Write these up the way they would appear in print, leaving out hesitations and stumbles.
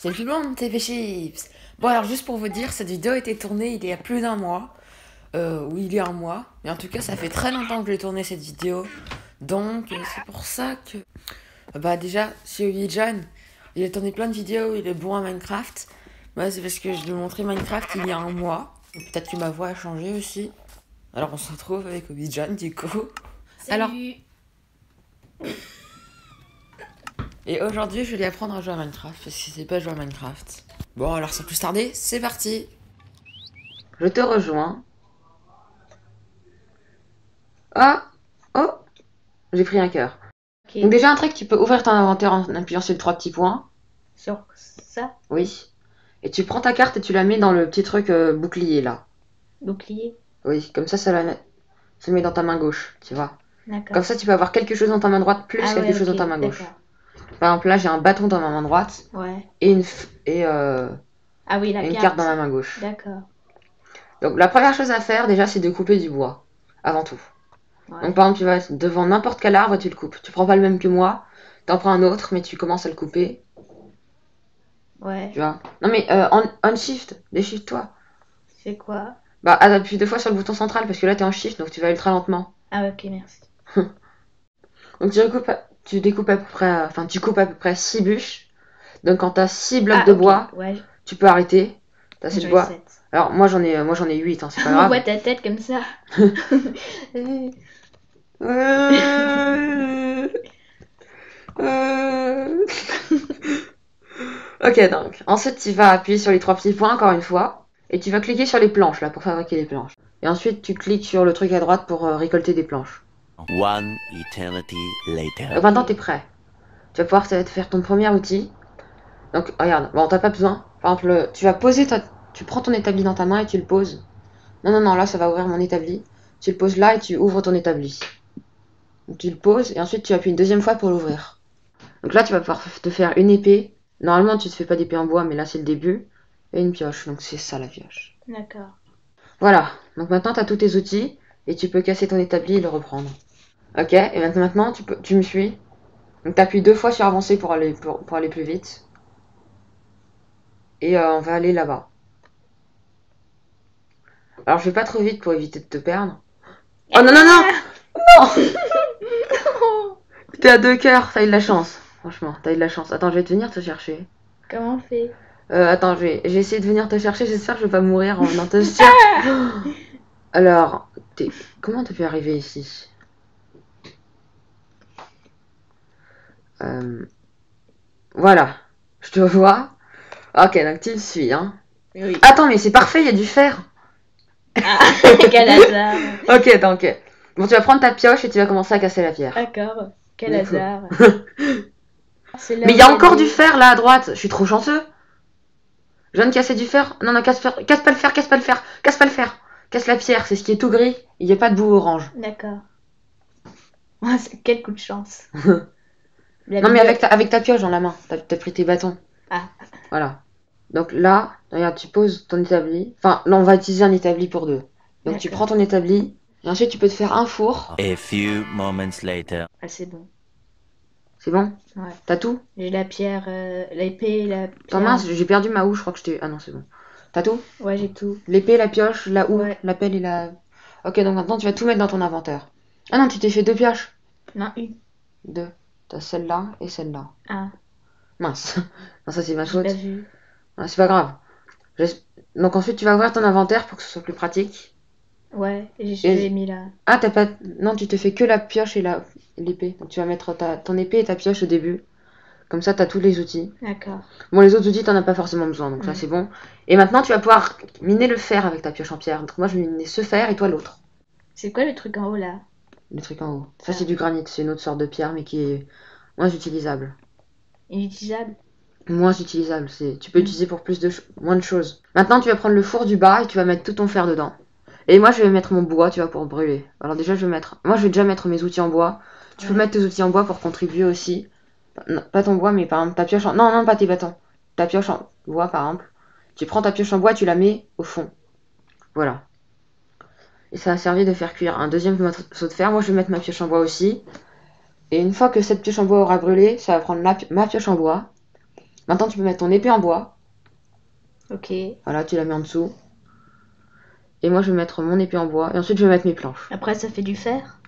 Salut tout le monde, TV Chips. Bon alors juste pour vous dire, cette vidéo a été tournée il y a plus d'un mois. Oui, il y a un mois. Mais en tout cas, ça fait très longtemps que j'ai tourné cette vidéo. Donc c'est pour ça que... Bah déjà, si John, il a tourné plein de vidéos, il est bon à Minecraft. Moi c'est parce que je lui ai montré Minecraft il y a un mois. Peut-être que ma voix a changé aussi. Alors on se retrouve avec Obi John du coup. Salut. Alors... Et aujourd'hui, je vais lui apprendre à jouer à Minecraft, parce qu'il sait pas jouer à Minecraft. Bon, alors sans plus tarder, c'est parti. Je te rejoins. Ah. Oh. J'ai pris un cœur. Ok. Donc déjà un truc, tu peux ouvrir ton inventaire en appuyant sur les 3 petits points. Sur ça, Oui. Et tu prends ta carte et tu la mets dans le petit truc bouclier là. bouclier. Oui, comme ça se met dans ta main gauche, tu vois. D'accord. Comme ça, tu peux avoir quelque chose dans ta main droite plus Ah quelque ouais, chose ok, dans ta main gauche. d'accord. Par exemple, là, j'ai un bâton dans ma main droite Ouais. et Ah oui, la une carte. carte dans ma main gauche. D'accord. Donc la première chose à faire déjà, c'est de couper du bois, avant tout. Ouais. Donc par exemple, tu vas devant n'importe quel arbre et tu le coupes. Tu prends pas le même que moi, t'en prends un autre, mais tu commences à le couper, Ouais. tu vois. Non mais on shift, déchiffre-toi. C'est quoi? Bah appuie 2 fois sur le bouton central parce que là t'es en shift, donc tu vas ultra lentement. Ah ouais, ok, merci. Donc tu découpes à peu près, enfin tu coupes à peu près 6 bûches. Donc quand t'as 6 blocs Ah de ok, bois, ouais, tu peux arrêter. T'as assez de j'en ai bois. 7. Alors moi j'en ai 8, hein, c'est pas On grave. voit ta tête comme ça. Ok, donc ensuite tu vas appuyer sur les 3 petits points encore une fois et tu vas cliquer sur les planches là pour fabriquer les planches. Et ensuite tu cliques sur le truc à droite pour récolter des planches. One eternity later. Donc maintenant t'es prêt. Tu vas pouvoir te faire ton premier outil. Donc regarde, bon t'as pas besoin. Par exemple, tu prends ton établi dans ta main et tu le poses. Non, là ça va ouvrir mon établi. Tu le poses là et tu ouvres ton établi. Donc tu le poses et ensuite tu appuies une deuxième fois pour l'ouvrir. Donc là tu vas pouvoir te faire une épée. Normalement tu te fais pas d'épée en bois mais là c'est le début. Et une pioche, donc c'est ça la pioche. D'accord. Voilà, donc maintenant tu as tous tes outils et tu peux casser ton établi et le reprendre. Ok, et maintenant tu me suis. Donc tu appuies 2 fois sur avancer pour aller plus vite. Et on va aller là-bas. Alors je vais pas trop vite pour éviter de te perdre. Oh non, non T'es à 2 cœurs, t'as eu de la chance. Franchement, t'as eu de la chance. Attends, je vais te venir te chercher. Comment on fait? Attends, j'ai essayé de venir te chercher, j'espère que je vais pas mourir en venant te chercher. Alors, comment t'as pu arriver ici? Voilà, je te vois. Ok, donc tu me suis, hein. Oui. Attends, mais c'est parfait, il y a du fer. Ah, quel hasard. Ok, donc. Bon, tu vas prendre ta pioche et tu vas commencer à casser la pierre. D'accord, quel Du coup. hasard. C'est là Mais où il y a il encore des- du fer là à droite, je suis trop chanceux. Je viens de casser du fer. Non, non, casse pas le fer, casse pas le fer, casse pas le fer. Casse la pierre, c'est ce qui est tout gris. Il n'y a pas de bout orange. D'accord. Ouais, quel coup de chance. La Non, mais vidéo- avec ta pioche dans la main. T'as pris tes bâtons. Ah, Voilà. Donc là, regarde, tu poses ton établi. Enfin, là, on va utiliser un établi pour 2. Donc tu d'accord. prends ton établi. Et ensuite, tu peux te faire un four. A few moments later. Ah, c'est bon. C'est bon? Ouais. T'as tout? J'ai la pierre, l'épée, la Attends, pierre. mince, j'ai perdu ma houe. Je crois que je t'ai. Ah non, c'est bon. T'as tout? Ouais, j'ai tout. L'épée, la pioche, la houe, Ouais. la pelle et la. Ok, donc maintenant, tu vas tout mettre dans ton inventaire. Ah non, tu t'es fait 2 pioches. Non, une. 2. T'as celle-là et celle-là. Ah, Mince. Non, ça, c'est ma j'ai faute. pas vu. Ah, c'est pas grave. Donc ensuite, tu vas ouvrir ton inventaire pour que ce soit plus pratique. Ouais, Et- j'ai mis là. Ah, t'as pas. Non, tu te fais que la pioche et l'épée. Donc tu vas mettre ton épée et ta pioche au début. Comme ça, t'as tous les outils. D'accord. Bon, les autres outils, t'en as pas forcément besoin, donc ça, Mm. c'est bon. Et maintenant, tu vas pouvoir miner le fer avec ta pioche en pierre. Donc moi, je vais miner ce fer et toi l'autre. C'est quoi le truc en haut là? Le truc en haut. Ça, Ah. c'est du granit. C'est une autre sorte de pierre, mais qui est moins utilisable. Inutilisable? Moins utilisable. Tu peux Mm. utiliser pour moins de choses. Maintenant, tu vas prendre le four du bas et tu vas mettre tout ton fer dedans. Et moi, je vais mettre mon bois, tu vois, pour brûler. Alors déjà, moi, je vais déjà mettre mes outils en bois. Tu peux Ouais. mettre tes outils en bois pour contribuer aussi. Non, pas ton bois, mais par exemple ta pioche en... Non, non, pas tes bâtons. Ta pioche en bois, par exemple. Tu prends ta pioche en bois, tu la mets au fond. Voilà. Et ça a servi de faire cuire un deuxième morceau de fer. Moi, je vais mettre ma pioche en bois aussi. Et une fois que cette pioche en bois aura brûlé, ça va prendre ma pioche en bois. Maintenant, tu peux mettre ton épée en bois. Ok. Voilà, tu la mets en dessous. Et moi, je vais mettre mon épée en bois. Et ensuite, je vais mettre mes planches. Après, ça fait du fer.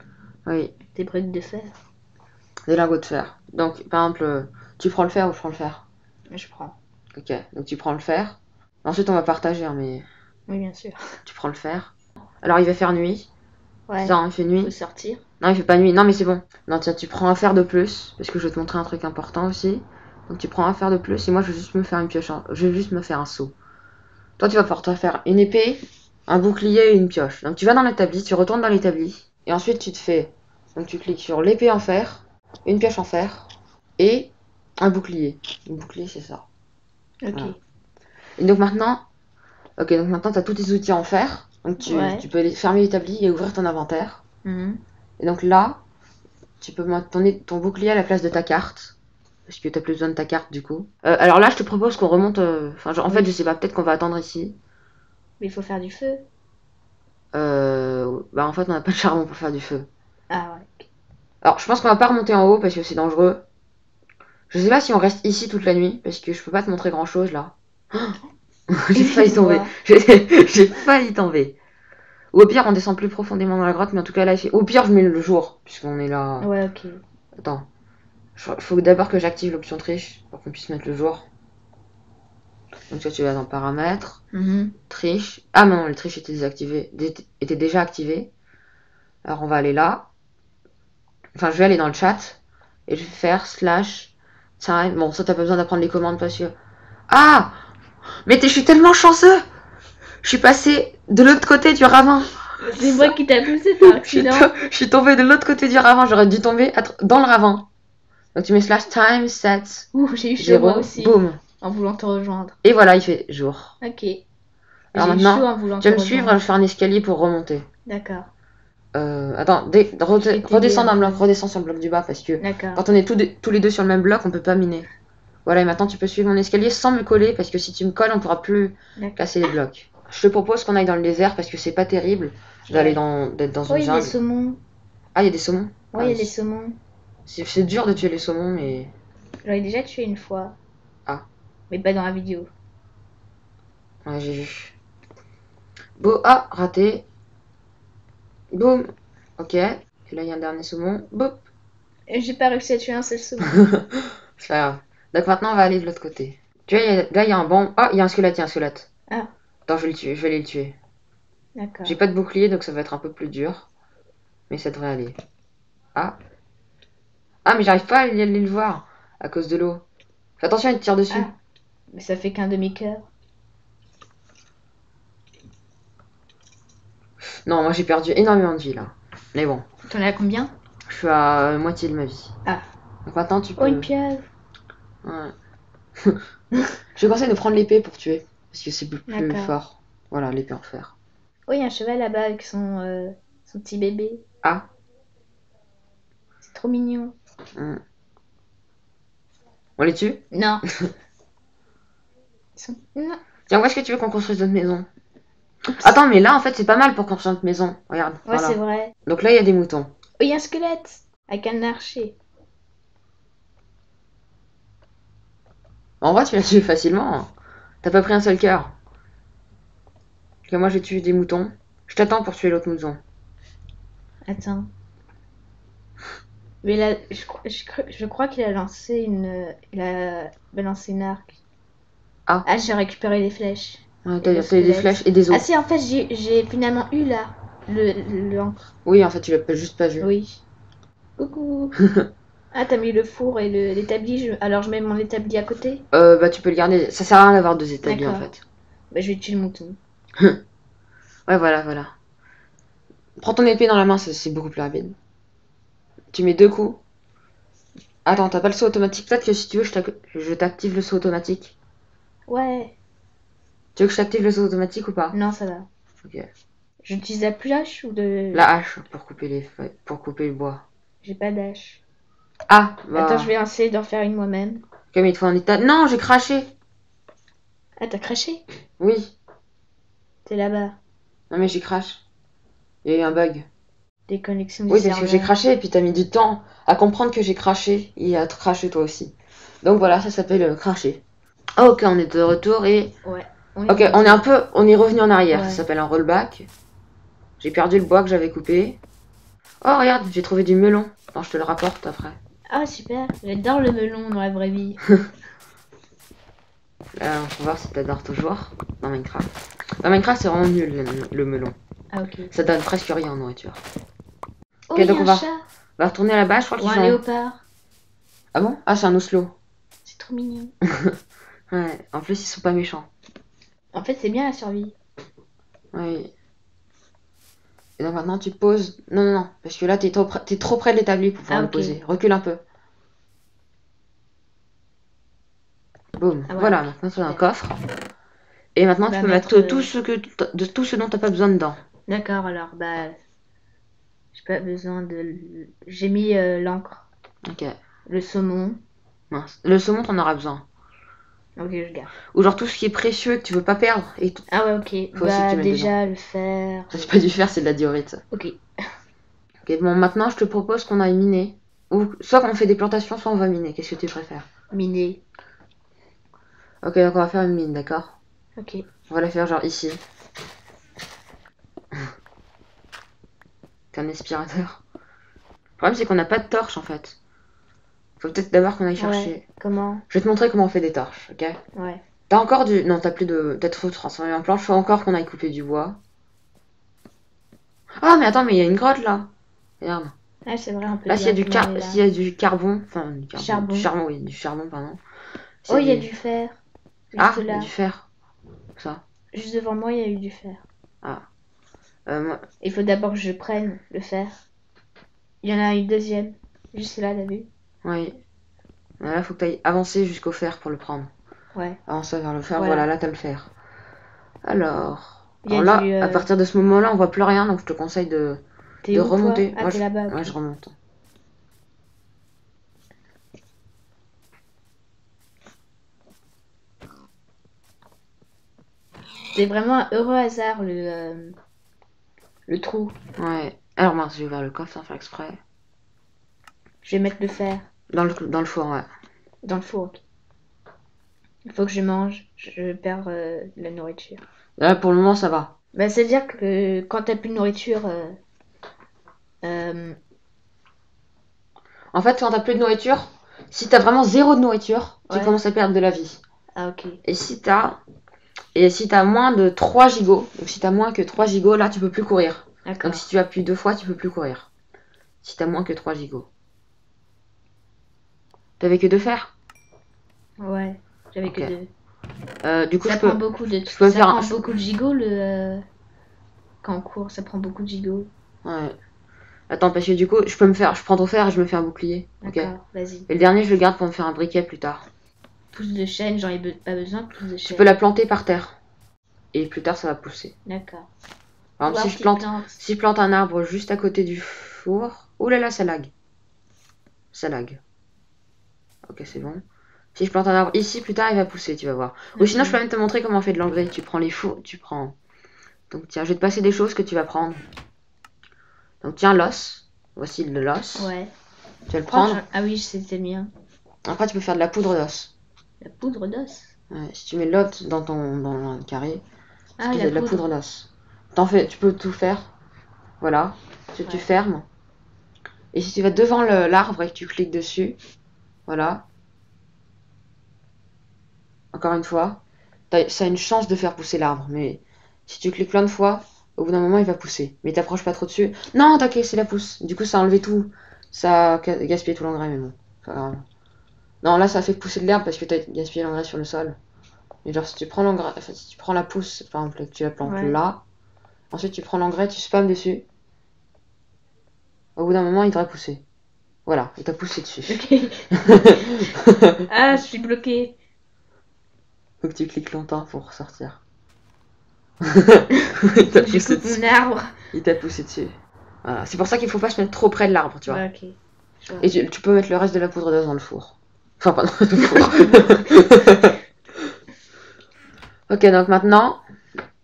Oui, Des briques de fer. des lingots de fer. Donc, par exemple, tu prends le fer ou je prends le fer? Je prends. Ok, donc tu prends le fer. Ensuite, on va partager, hein, mais Oui, bien sûr. tu prends le fer. Alors, il va faire nuit. Ouais. C'est ça, hein, il fait Faut nuit. sortir. Non, il fait pas nuit. Non, mais c'est bon. Non, tiens, tu prends un fer de plus. Parce que je vais te montrer un truc important aussi. Donc, tu prends un fer de plus. Et moi, je vais juste me faire une pioche. Je vais juste me faire un seau. Toi, tu vas pouvoir te faire une épée, un bouclier et une pioche. Donc, tu vas dans l'établi. Tu retournes dans l'établi. Et ensuite, tu te fais. Donc, tu cliques sur l'épée en fer, une pioche en fer et un bouclier. Un bouclier, c'est ça. Ok. Voilà. Et donc, maintenant. Ok, donc maintenant, tu as tous tes outils en fer. Donc, Ouais. tu peux fermer l'établi et ouvrir ton inventaire. Mhm. Et donc là, tu peux mettre ton bouclier à la place de ta carte. Parce que t'as plus besoin de ta carte du coup. Alors là, je te propose qu'on remonte. Enfin, en fait, je sais pas, peut-être qu'on va attendre ici. Mais il faut faire du feu. Bah, en fait, on n'a pas de charbon pour faire du feu. Ah ouais. Alors, je pense qu'on va pas remonter en haut parce que c'est dangereux. Je sais pas si on reste ici toute la nuit parce que je peux pas te montrer grand chose là. J'ai failli tomber. J'ai failli tomber. Ou au pire, on descend plus profondément dans la grotte, mais en tout cas là, au pire, je mets le jour puisqu'on est là. Ouais, ok. Attends. Faut d'abord que j'active l'option triche pour qu'on puisse mettre le jour. Donc ça, tu vas dans paramètres, Mhm. triche. Ah non, le triche était désactivé, était déjà activé. Alors on va aller là. Enfin, je vais aller dans le chat et je vais faire slash time. Bon, ça t'as pas besoin d'apprendre les commandes parce que. Ah, mais je suis tellement chanceux. Je suis passé de l'autre côté du ravin. C'est moi qui t'ai poussé, t'as un accident. Je suis tombé de l'autre côté du ravin. J'aurais dû tomber dans le ravin. Donc tu mets slash time set Ouh, j'ai eu chaud moi 0. aussi. Boum. En voulant te rejoindre. Et voilà, il fait jour. Ok. Alors J'ai eu maintenant, chaud en voulant tu vas te me suivre, je rejoindre. vais faire un escalier pour remonter. D'accord. Attends, Je vais t'aider redescends un d'un bloc, peu. redescends sur le bloc du bas parce que D'accord. quand on est tous les deux sur le même bloc, on peut pas miner. Voilà, et maintenant tu peux suivre mon escalier sans me coller parce que si tu me colles, on pourra plus D'accord. casser les blocs. Je te propose qu'on aille dans le désert parce que c'est pas terrible d'être dans Oh, une il y a des jungle. saumons. Ah, il y a des saumons? Ouais, Ah il y a oui. des saumons. C'est dur de tuer les saumons, mais. J'en ai déjà tué une fois. Ah. Mais pas dans la vidéo. Ouais, j'ai vu. Bon, ah, raté. Boum. Ok. Et là, il y a un dernier saumon. Boum. Et j'ai pas réussi à tuer un seul saumon. C'est pas grave. Donc maintenant, on va aller de l'autre côté. Tu vois, là, il y a un banc. Ah, il y a un squelette, il y a un squelette. Ah. Attends, je vais le tuer, je vais aller le tuer. D'accord. J'ai pas de bouclier, donc ça va être un peu plus dur. Mais ça devrait aller. Ah. Ah, mais j'arrive pas à aller le voir à cause de l'eau. Fais attention, il te tire dessus. Ah. Mais ça fait qu'un demi-cœur. Non, moi j'ai perdu énormément de vie là. Mais bon, T'en as combien? je suis à moitié de ma vie. Ah. Donc maintenant, tu peux. Oh, une pieuvre. Ouais. Je conseille de prendre l'épée pour tuer. Parce que c'est plus D'accord. fort. Voilà, l'épée en fer. Oh, il y a un cheval là-bas avec son petit bébé. Ah. C'est trop mignon. On les tue? Non. Non. Tiens, où est-ce que tu veux qu'on construise notre maison? Attends, mais là en fait c'est pas mal pour construire notre maison. Regarde. Ouais, voilà. c'est vrai. Donc là il y a des moutons. Oh, il y a un squelette avec un archer. En vrai, tu l'as tué facilement. Hein. T'as pas pris un seul cœur. Parce que moi j'ai tué des moutons. Je t'attends pour tuer l'autre mouton. Attends. Mais là, je crois qu'il a lancé il a balancé une arc. Ah. Ah, j'ai récupéré les flèches. Ouais, Et le t'as des squelette. flèches et des os. Ah si, en fait, j'ai finalement eu là l'encre. Oui, en fait tu l'as juste pas vu. Oui. Coucou. Ah, t'as mis le four et l'établi. Alors je mets mon établi à côté. Bah tu peux le garder. Ça sert à rien d'avoir deux établis en D'accord. fait. Bah, je vais tuer le mouton. Ouais, voilà. Prends ton épée dans la main, c'est beaucoup plus rapide. Tu mets 2 coups. Attends, t'as pas le saut automatique. Peut-être que si tu veux, je t'active le saut automatique. Ouais. Tu veux que je t'active le saut automatique ou pas? Non, ça va. Ok. J'utilise la pluche ou de... La hache pour couper les feuilles, pour couper le bois. J'ai pas d'hache. Ah, bah. Attends, je vais essayer d'en faire une moi-même. Ok, mais il te faut un état. Non, j'ai craché. Ah, t'as craché? Oui. T'es là-bas. Non, mais j'ai crash. Il y a eu un bug. Déconnexion du Oui, parce que j'ai serveur. craché et puis t'as mis du temps à comprendre que j'ai craché et à te cracher toi aussi. Donc voilà, ça s'appelle cracher. Ah, ok, on est de retour et... Ouais. Ok, on est revenu en arrière. Ouais. Ça s'appelle un rollback. J'ai perdu le bois que j'avais coupé. Oh, regarde, j'ai trouvé du melon. Attends, je te le rapporte après. Ah, super. J'adore le melon dans la vraie vie. Là, on va voir si t'adores toujours dans Minecraft. Dans Minecraft, c'est vraiment nul le melon. Ah, ok. Ça donne presque rien en nourriture. Oh, Ok, il y a donc un on va- chat. On va retourner là-bas, je crois Ou qu'ils un sont... léopard. Ah bon? Ah, c'est un oslo. C'est trop mignon. Ouais, en plus, ils sont pas méchants. En fait, c'est bien la survie. Oui. Et donc maintenant, tu poses... Non, non, non, parce que là, t'es trop près de l'établi pour pouvoir Ah, le ok. poser. Recule un peu. Boum. Ah, Voilà, ok. maintenant, tu as un Super. coffre. Et maintenant, On tu va peux mettre mettre, tout ce dont t'as pas besoin dedans. D'accord, alors, bah... J'ai pas besoin de... J'ai mis l'encre, Ok. le saumon. Mince. Le saumon, t'en auras besoin. Ok, je garde. Ou genre tout ce qui est précieux que tu veux pas perdre. Et tout. Ah ouais, ok. Faut aussi que Bah, tu mettes déjà, le fer. Ça, c'est pas du fer, c'est de la diorite. Ok. Ok, bon, maintenant, je te propose qu'on aille miner. Ou soit qu'on fait des plantations, soit on va miner. Qu'est-ce que tu préfères? Miné. Ok, donc on va faire une mine, d'accord? Ok. On va la faire genre ici. C'est un aspirateur. Le problème, c'est qu'on n'a pas de torche en fait. Faut peut-être d'abord qu'on aille chercher. Ouais. Comment? Je vais te montrer comment on fait des torches, ok? Ouais. T'as encore du. Non, t'as plus de. Peut-être faut transformer en planche. Faut encore qu'on aille couper du bois. Ah, mais attends, mais il y a une grotte là. Regarde. Ah, c'est vrai, on peut Là, s'il y a directement aller là. s'il y a du carbon. Enfin, du carbon. Charbon. Du charbon, oui, du charbon, pardon. Oh, il y a du fer. Ah, Juste il y a là. du fer. Ça. Juste devant moi, il y a eu du fer. Moi... Il faut d'abord que je prenne le fer. Il y en a une deuxième. Juste là, t'as vu? Oui. Là, faut que t'ailles avancer jusqu'au fer pour le prendre. Ouais. Avancer vers le fer, Voilà. voilà, là, t'as le fer. Alors. Il y a Alors là, du, à partir de ce moment-là, on voit plus rien, donc je te conseille de T'es où, remonter. toi? Ah, Moi, t'es là-bas, ok. Ouais, je remonte. C'est vraiment un heureux hasard, le trou. Ouais. Alors mince, je vais vers le coffre sans faire exprès. Je vais mettre le fer Dans le four, ouais. dans le four. Ok. Il faut que je mange. Je perds la nourriture. Là, pour le moment, ça va. Bah, c'est-à-dire que quand t'as plus de nourriture... En fait, quand t'as plus de nourriture, si t'as vraiment zéro de nourriture, tu Ouais. commences à perdre de la vie. Ah, ok. Et si t'as moins de 3 gigots, donc si t'as moins que 3 gigots, là, tu peux plus courir. D'accord. Donc si tu appuies 2 fois, tu peux plus courir. Si t'as moins que 3 gigots. T'avais que 2 fer? Ouais. J'avais Ok. que deux. Du coup, Ça je peux... prend beaucoup de... je peux Ça faire prend un- beaucoup de gigots, quand on court. Ça prend beaucoup de gigots. Ouais. Attends, parce que du coup, je prends ton fer et je me fais un bouclier. Ok. D'accord, vas-y. Et le dernier, je le garde pour me faire un briquet plus tard. Pousse de chêne, j'en ai pas besoin de pousse de Tu chêne. peux la planter par terre. Et plus tard, ça va pousser. D'accord. Par exemple, Voir si je tes plante, plantes. si je plante un arbre juste à côté du four... Ouh là là, ça lag. Ça lag. Ok, c'est bon. Si je plante un arbre ici, plus tard, il va pousser, tu vas voir. Ou sinon, je peux même te montrer comment on fait de l'engrais. Tu prends les fours, tu prends... Donc tiens, je vais te passer des choses que tu vas prendre. Donc tiens, l'os. Voici le l'os. Ouais. Tu vas le prendre. Ah oui, c'était le mien. Après, tu peux faire de la poudre d'os. La poudre d'os. Ouais, si tu mets l'autre dans le carré, Ah, tu la fais de la poudre. poudre d'os. Tu peux tout faire. Voilà. Tu Ouais. fermes. Et si tu vas devant l'arbre et que tu cliques dessus, voilà. Encore une fois, ça a une chance de faire pousser l'arbre, mais si tu cliques plein de fois, au bout d'un moment il va pousser. Mais t'approches pas trop dessus. Non, t'inquiète, c'est la pousse. Du coup, ça a enlevé tout. Ça a gaspillé tout l'engrais, mais bon, c'est pas grave. Non, là, ça a fait pousser de l'herbe parce que t'as gaspillé l'engrais sur le sol. Et genre, si tu prends l'engrais, enfin, si tu prends la pousse, par exemple, et que tu la plantes Ouais. là, ensuite tu prends l'engrais, tu spams dessus. Au bout d'un moment, il devrait pousser. Voilà, il t'a poussé dessus. Ok. Ah, je suis bloquée. Faut que tu cliques longtemps pour sortir. il Faut t'a que je poussé coupe dessus. mon arbre. Il t'a poussé dessus. Voilà. C'est pour ça qu'il faut pas se mettre trop près de l'arbre, tu vois. Ouais, ok. Je vois. Et tu peux mettre le reste de la poudre d'os dans le four. Enfin, pas dans le four. Ok, donc maintenant,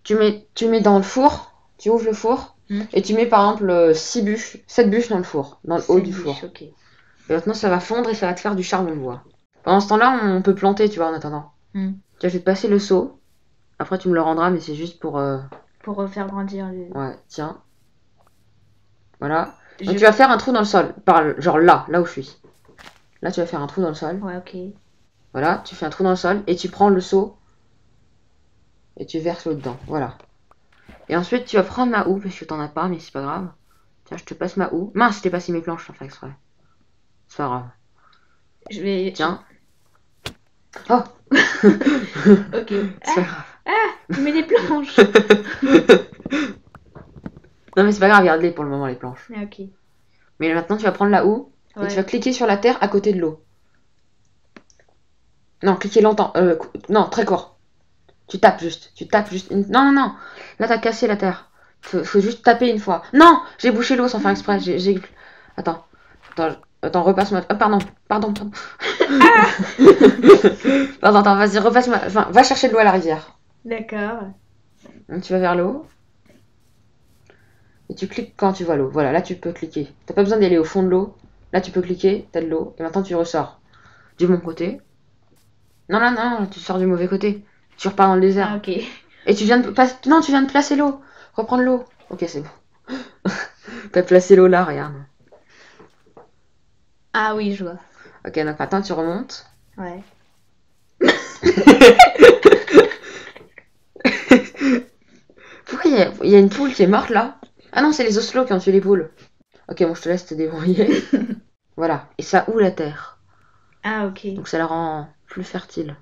tu mets dans le four, tu ouvres le four, et tu mets par exemple 7 bûches dans le four, dans le haut du four. Ok. Et maintenant, ça va fondre et ça va te faire du charbon de bois. Pendant ce temps-là, on peut planter, tu vois, en attendant. Hmm. Tu vas te passer le seau. Après, tu me le rendras, mais c'est juste pour... Pour refaire grandir le... Ouais, tiens. Voilà. Donc, Je- tu vas faire un trou dans le sol. Genre là où je suis. Là, tu vas faire un trou dans le sol. Ouais, ok. Voilà, tu fais un trou dans le sol et tu prends le seau et tu verses l'eau dedans. Voilà. Et ensuite, tu vas prendre ma houe, parce que t'en as pas, mais c'est pas grave. Tiens, je te passe ma houe. Mince, je t'ai passé mes planches, sans faire exprès. C'est pas grave. Je vais... Tiens. Oh Ok. C'est pas grave. Tu mets des planches. Non, mais c'est pas grave, garde-les pour le moment, les planches. Ah, ok. Mais maintenant, tu vas prendre la houe et Ouais. tu vas cliquer sur la terre à côté de l'eau. Non, cliquez longtemps. Non, très court. Tu tapes juste. Non, non, non. Là, t'as cassé la terre. Faut juste taper une fois. Non, j'ai bouché l'eau sans faire exprès. Attends. Repasse-moi. Oh, pardon. Pardon. Attends, vas-y, repasse-moi. Enfin, va chercher de l'eau à la rivière. D'accord. Donc, tu vas vers l'eau. Et tu cliques quand tu vois l'eau. Voilà, là, tu peux cliquer. T'as pas besoin d'aller au fond de l'eau. Là, tu peux cliquer. T'as de l'eau. Et maintenant, tu ressors. Du bon côté. Non, non, non, tu sors du mauvais côté. Tu repars dans le désert. Ah, ok. Et tu viens de Non, tu viens de placer l'eau. Reprendre l'eau. Ok, c'est bon. T'as placé l'eau là, regarde. Ah oui, je vois. Ok, donc maintenant tu remontes. Ouais. Pourquoi il y a une poule qui est morte là? Ah non, c'est les oslots qui ont tué les poules. Ok, bon, je te laisse te débrouiller. Voilà. Et ça ouvre la terre. Ah, ok. Donc ça la rend plus fertile.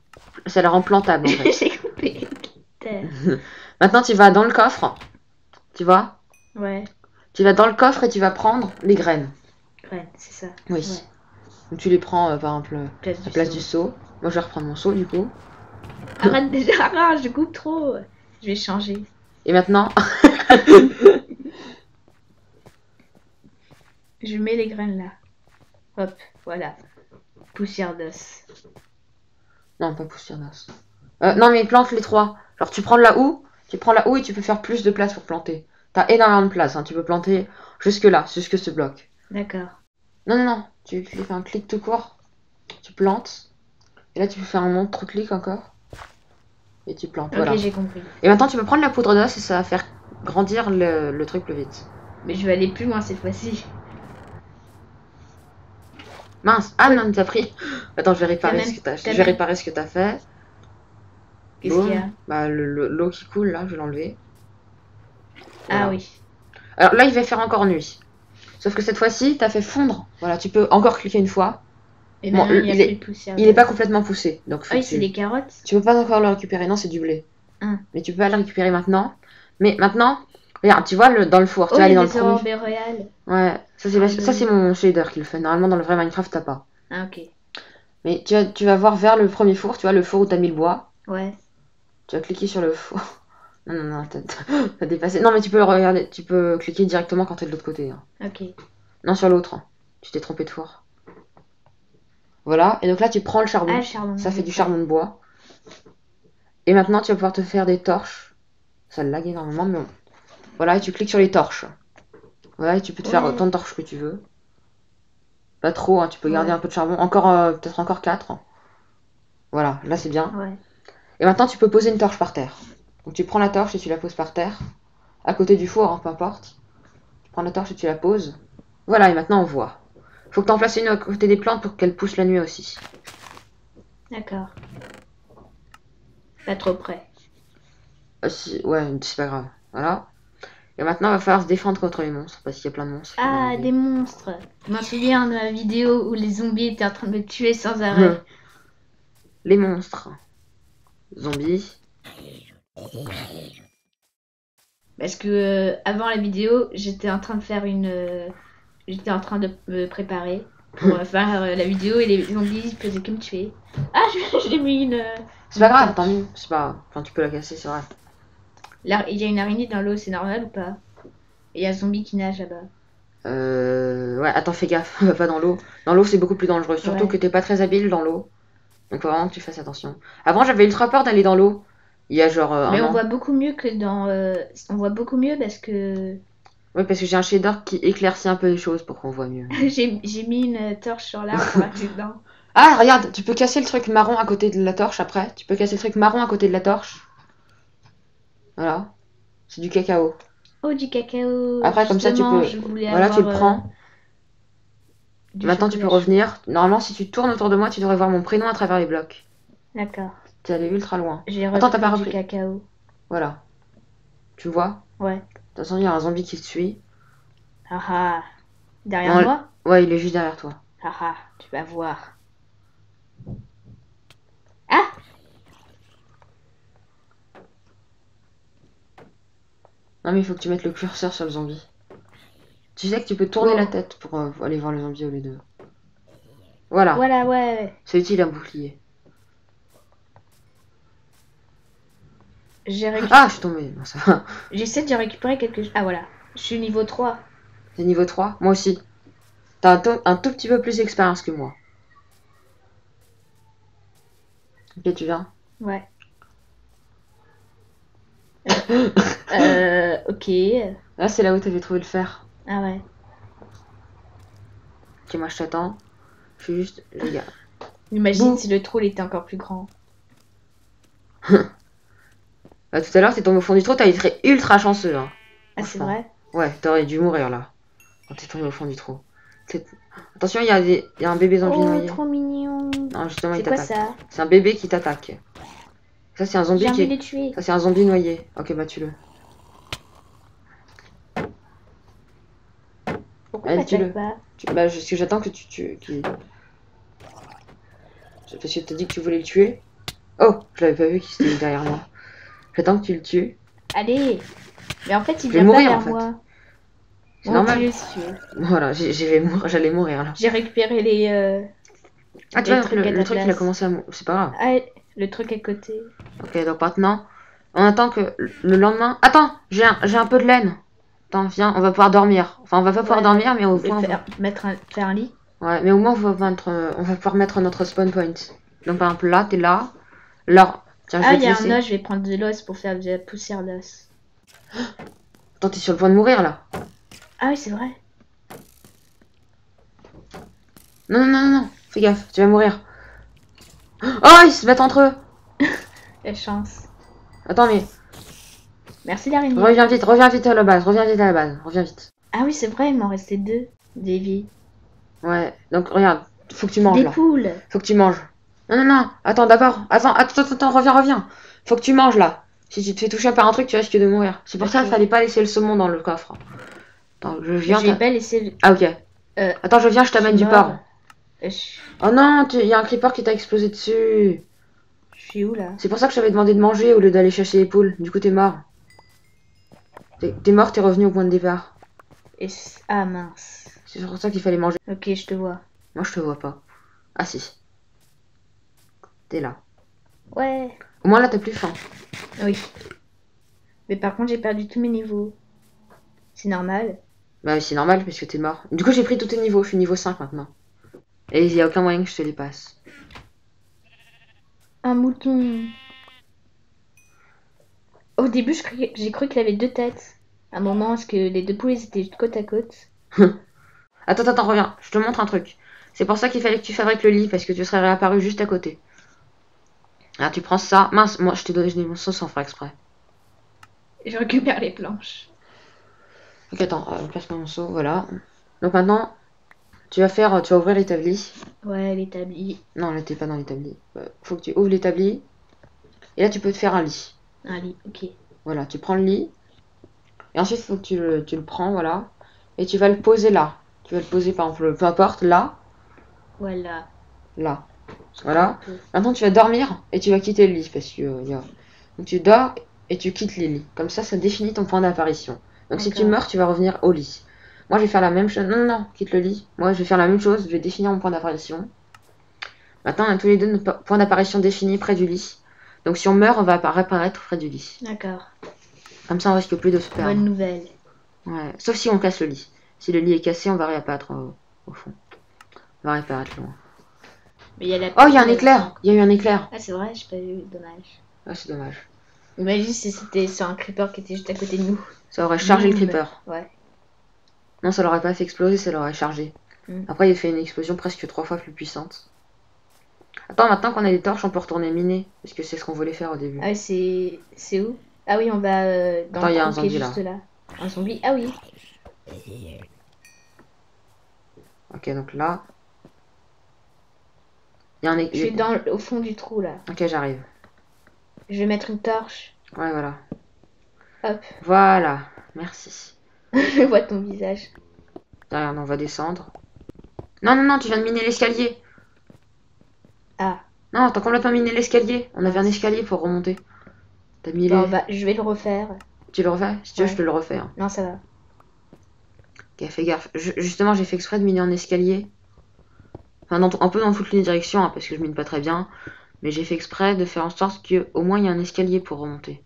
Ça la rend plantable en fait. J'ai coupé. Terre. Maintenant tu vas dans le coffre. Tu vois? Ouais. Tu vas dans le coffre et tu vas prendre les graines. Ouais, c'est ça. Oui. Ouais. Donc tu les prends par exemple à Place la du place seau. du seau. Moi je vais reprendre mon seau du coup. Arrête déjà, arrête, je coupe trop. Je vais changer. Et maintenant, Je mets les graines là. Hop, voilà. Poussière d'os. non, pas poussière d'os. Non, mais plante les trois. Genre, tu prends la houe et tu peux faire plus de place pour planter. T'as énormément de place, hein. Tu peux planter jusque là, jusque ce bloc. D'accord. Non, non, non. Tu fais un clic tout court. Tu plantes. Et là, tu peux faire un montre-clic encore. Et tu plantes, Ok, voilà. j'ai compris. Et maintenant, tu peux prendre la poudre d'os et ça va faire grandir le truc plus vite. Mais je vais aller plus loin cette fois-ci. Mince. Ah non, t'as pris. Attends, je vais réparer T'as ce même- que t'as. t'as Je vais même- réparer ce que t'as fait. Qu'est-ce Boum. qu'il y a? Bah, l'eau qui coule là, je vais l'enlever. Ah Voilà. oui. Alors là, il va faire encore nuit. Sauf que cette fois-ci, t'as fait fondre. Voilà, tu peux encore cliquer une fois. Et Bon, maintenant, il n'y a il est- plus de poussière. Il est pas complètement poussé. Donc faut Ah oui, que c'est les carottes. tu peux pas encore le récupérer. Non, c'est du blé. Ah. Mais tu peux pas le récupérer maintenant. Mais maintenant, regarde, tu vois dans le four. Tu Oh, vas il y aller a dans le des premier. orbes royales. Ouais, ça c'est mon shader qui le fait. Normalement, dans le vrai Minecraft, t'as pas. Ah, ok. Mais tu vas voir vers le premier four. Tu vois le four où t'as mis le bois. Ouais. Tu vas cliquer sur le four. Non, non, non, t'as dépassé. Non, mais tu peux le regarder. Tu peux cliquer directement quand t'es de l'autre côté, hein. Ok. Non, sur l'autre, hein. Tu t'es trompé de four. Voilà. Et donc là, tu prends le charbon. Ah, le charbon. Ça fait du charbon de bois. Et maintenant, tu vas pouvoir te faire des torches. Ça lag énormément, mais bon. Voilà, et tu cliques sur les torches. Voilà, et tu peux te faire Ouais. autant de torches que tu veux. Pas trop, hein, tu peux garder Ouais. un peu de charbon. Encore, peut-être encore 4. Voilà, là c'est bien. Ouais. Et maintenant, tu peux poser une torche par terre. Donc tu prends la torche et tu la poses par terre. À côté du four, hein, peu importe. Tu prends la torche et tu la poses. Voilà, et maintenant on voit. Faut que tu en places une à côté des plantes pour qu'elles poussent la nuit aussi. D'accord. Pas trop près. Ouais, c'est pas grave. Voilà. Et maintenant, il va falloir se défendre contre les monstres, parce qu'il y a plein de monstres. Ah, des monstres. Je m'en souviens de la vidéo où les zombies étaient en train de me tuer sans arrêt. Les monstres. Zombies. Parce que avant la vidéo, j'étais en train de faire j'étais en train de me préparer pour faire la vidéo et les zombies faisaient que me tuer. Ah, j'ai mis une. C'est pas grave, tant mieux. C'est pas grave. Enfin, tu peux la casser, c'est vrai. Là, il y a une araignée dans l'eau, c'est normal ou pas? Et il y a un zombie qui nage là-bas. Ouais, attends, fais gaffe, va pas dans l'eau. Dans l'eau, c'est beaucoup plus dangereux. Surtout Ouais. que t'es pas très habile dans l'eau. Donc, faut vraiment que tu fasses attention. Avant, j'avais ultra peur d'aller dans l'eau. Il y a genre Mais un on an. voit beaucoup mieux que dans. On voit beaucoup mieux parce que Ouais, parce que j'ai un shader qui éclaircit un peu les choses pour qu'on voit mieux. j'ai mis une torche sur l'arbre par accident. Ah, regarde, tu peux casser le truc marron à côté de la torche après. Tu peux casser le truc marron à côté de la torche. Voilà. C'est du cacao. Oh, du cacao. Après, comme ça, tu Justement, peux... je voulais Voilà, tu le avoir, prends. du Maintenant, tu peux chocolat chaud. revenir. Normalement, si tu tournes autour de moi, tu devrais voir mon prénom à travers les blocs. D'accord. T'es allé ultra loin. J'ai Attends, t'as pas repris du repris. cacao. Voilà. Tu vois? Ouais. De toute façon, il y a un zombie qui te suit. Ah ah. Derrière Non, moi? Ouais, il est juste derrière toi. Ah ah, tu vas voir. Ah! Non, mais il faut que tu mettes le curseur sur le zombie. Tu sais que tu peux tourner Oh. la tête pour aller voir le zombie au lieu de... Voilà. Voilà, ouais. C'est utile un bouclier. Ah, je suis tombée. Non, ça va. J'essaie de récupérer quelque chose. Ah, voilà. Je suis niveau 3. T'es niveau 3? Moi aussi. T'as un tout petit peu plus d'expérience que moi. Ok, tu viens? Ouais. Ok. Là, c'est là où t'avais trouvé le fer. Ah ouais. Ok, moi je t'attends. Je suis juste... Les gars. Imagine Bouh. si le trou il était encore plus grand. Bah, tout à l'heure, t'es tombé au fond du trou, t'as été ultra chanceux. Hein. Ah, c'est Franchement. vrai? Ouais, t'aurais dû mourir là. Quand t'es tombé au fond du trou. Attention, il y a un bébé zombie Oh, noyé. trop mignon. Non, justement, il C'est quoi t'attaque. ça? C'est un bébé qui t'attaque. Ça, c'est un zombie J'ai qui envie de est... les tuer. Ça, c'est un zombie noyé. Ok, bah tue-le. Pourquoi Allez, t'attaques tue-le. pas? Bah, parce que j'attends que tu tues. Parce que t'as dit que tu voulais le tuer. Oh, je l'avais pas vu qu'il était derrière moi. J'attends que tu le tues. Allez. Mais en fait, il Je vais vient pas mourir, vers en fait. moi. C'est Bon, normal. tue-le si tu veux. Voilà, j'allais mourir là. J'ai récupéré les... Ah, tu les vois, trucs à ta le truc il a place. commencé à mourir. C'est pas grave. Ah, le truc à côté. Ok, donc maintenant, on attend que le lendemain. Attends, j'ai un peu de laine. Attends, viens, on va pouvoir dormir. Enfin, on va pas pouvoir Ouais. dormir, mais au Et moins. faire un lit. Ouais, mais au moins, on va pouvoir mettre notre spawn point. Donc, par exemple, là, t'es là. Là, tiens, je Ah, vais il te y a laisser. un os, je vais prendre de l'os pour faire de la poussière d'os. Attends, t'es sur le point de mourir là. Ah oui, c'est vrai. Non, non, non, non, non. Fais gaffe, tu vas mourir. Oh, ils se battent entre eux. La chance. Attends, mais Merci l'araignée. reviens vite à la base, reviens vite. Ah oui, c'est vrai, il m'en restait 2. Des vies. Ouais, donc regarde, faut que tu manges Des là. poules. Faut que tu manges. Non, non, non, attends, d'abord. Attends, reviens. Faut que tu manges là. Si tu te fais toucher par un truc, tu risques de mourir. C'est pour ça Ok. qu'il fallait pas laisser le saumon dans le coffre. Attends, je viens. J'ai pas laissé le... Ah, ok. Euh, Attends, je viens, je t'amène du mort. porc. Je Oh non, il y a un creeper qui t'a explosé dessus. suis où là? C'est pour ça que je t'avais demandé de manger au lieu d'aller chercher les poules. Du coup, t'es mort. T'es mort, t'es revenu au point de départ. Ah mince. C'est pour ça qu'il fallait manger. Ok, je te vois. Moi, je te vois pas. Ah, si. T'es là. Ouais. Au moins, là, t'as plus faim. Oui. Mais par contre, j'ai perdu tous mes niveaux. C'est normal. Bah, c'est normal parce que t'es mort. Du coup, j'ai pris tous tes niveaux. Je suis niveau 5 maintenant. Et il y a aucun moyen que je te les passe. Un mouton. Au début, j'ai cru qu'il avait 2 têtes. À un moment, parce que les 2 poules ils étaient côte à côte. Attends, reviens. Je te montre un truc. C'est pour ça qu'il fallait que tu fabriques le lit parce que tu serais réapparu juste à côté. Alors, tu prends ça. Mince, moi, je t'ai donné mon sauce sans faire exprès. Je récupère les planches. Ok, attends, place-moi mon seau, voilà. Donc maintenant, tu vas ouvrir l'établi. Ouais, l'établi. Non, là, t'es pas dans l'établi. Faut que tu ouvres l'établi. Et là, tu peux te faire un lit. Un lit, ok. Voilà, tu prends le lit. Et ensuite, il faut que tu le prends, voilà. Et tu vas le poser là. Tu vas le poser, par exemple, peu importe, là, Voilà. là. Voilà. Maintenant, tu vas dormir et tu vas quitter le lit. Parce que, Donc, tu dors et tu quittes les lits. Comme ça définit ton point d'apparition. Donc, si tu D'accord. meurs, tu vas revenir au lit. Moi, je vais faire la même chose. Non, non, non, quitte le lit. Moi, je vais faire la même chose. Je vais définir mon point d'apparition. Maintenant, on a tous les deux notre point d'apparition défini près du lit. Donc, si on meurt, on va réapparaître près du lit. D'accord. Comme ça, on risque plus de se perdre. Bonne nouvelle. Ouais. Sauf si on casse le lit. Si le lit est cassé, on va réapparaître au fond. On va réapparaître loin. Mais il y a la Oh, il y a un poule, éclair. Il y a eu un éclair. Ah, c'est vrai, j'ai pas vu. Dommage. Ah, c'est dommage. Imagine si c'était sur un creeper qui était juste à côté de nous. Ça aurait chargé le Boum. creeper. Ouais. Non, ça l'aurait pas fait exploser, ça l'aurait chargé. Mm. Après, il a fait une explosion presque 3 fois plus puissante. Attends, maintenant qu'on a des torches, on peut retourner miner. Parce que c'est ce qu'on voulait faire au début. Ah oui, c'est où? Ah oui, on va dans Attends, il y a le un trou qui est zombie, là. juste là. Un zombie? Ah oui. Ok, donc là. Il y a un... Je suis au fond du trou là. Ok, j'arrive. Je vais mettre une torche. Ouais, voilà. Hop. Voilà, merci. Je vois ton visage. Derrière, on va descendre. Non, non, non, tu viens de miner l'escalier. Ah. Non, t'as complètement miné l'escalier. On avait un escalier pour remonter. T'as mis Bon, les... bah, je vais le refaire. Tu le refais? Si tu veux, Ouais. je te le refais. Hein. Non, ça va. Ok, fais gaffe. Justement, j'ai fait exprès de miner en escalier. Enfin, un peu dans toutes les directions, hein, parce que je mine pas très bien. Mais j'ai fait exprès de faire en sorte qu'au moins il y a un escalier pour remonter.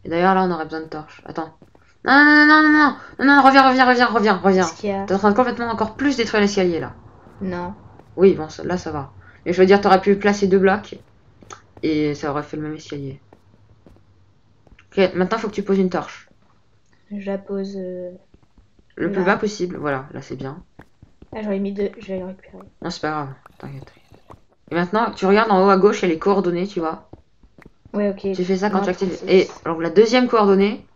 Et d'ailleurs, là, on aurait besoin de torches. Attends. Non, non, non, non, non, non, non, reviens. Qu'est-ce qu'il y a? T'es en train de complètement encore plus détruire l'escalier, là. Non. Oui, bon, là, ça va. Mais je veux dire, t'aurais pu placer 2 blocs. Et ça aurait fait le même escalier. Ok, maintenant, faut que tu poses une torche. Je la pose. Le plus Là. bas possible. Voilà, là, c'est bien. Ah, j'aurais mis 2. Je vais le récupérer. Non, c'est pas grave. T'inquiète. Et maintenant, tu regardes en haut à gauche, il y a les coordonnées, tu vois. Ouais, ok. Tu fais ça quand Non, tu actives. 36. Et alors, la deuxième coordonnée,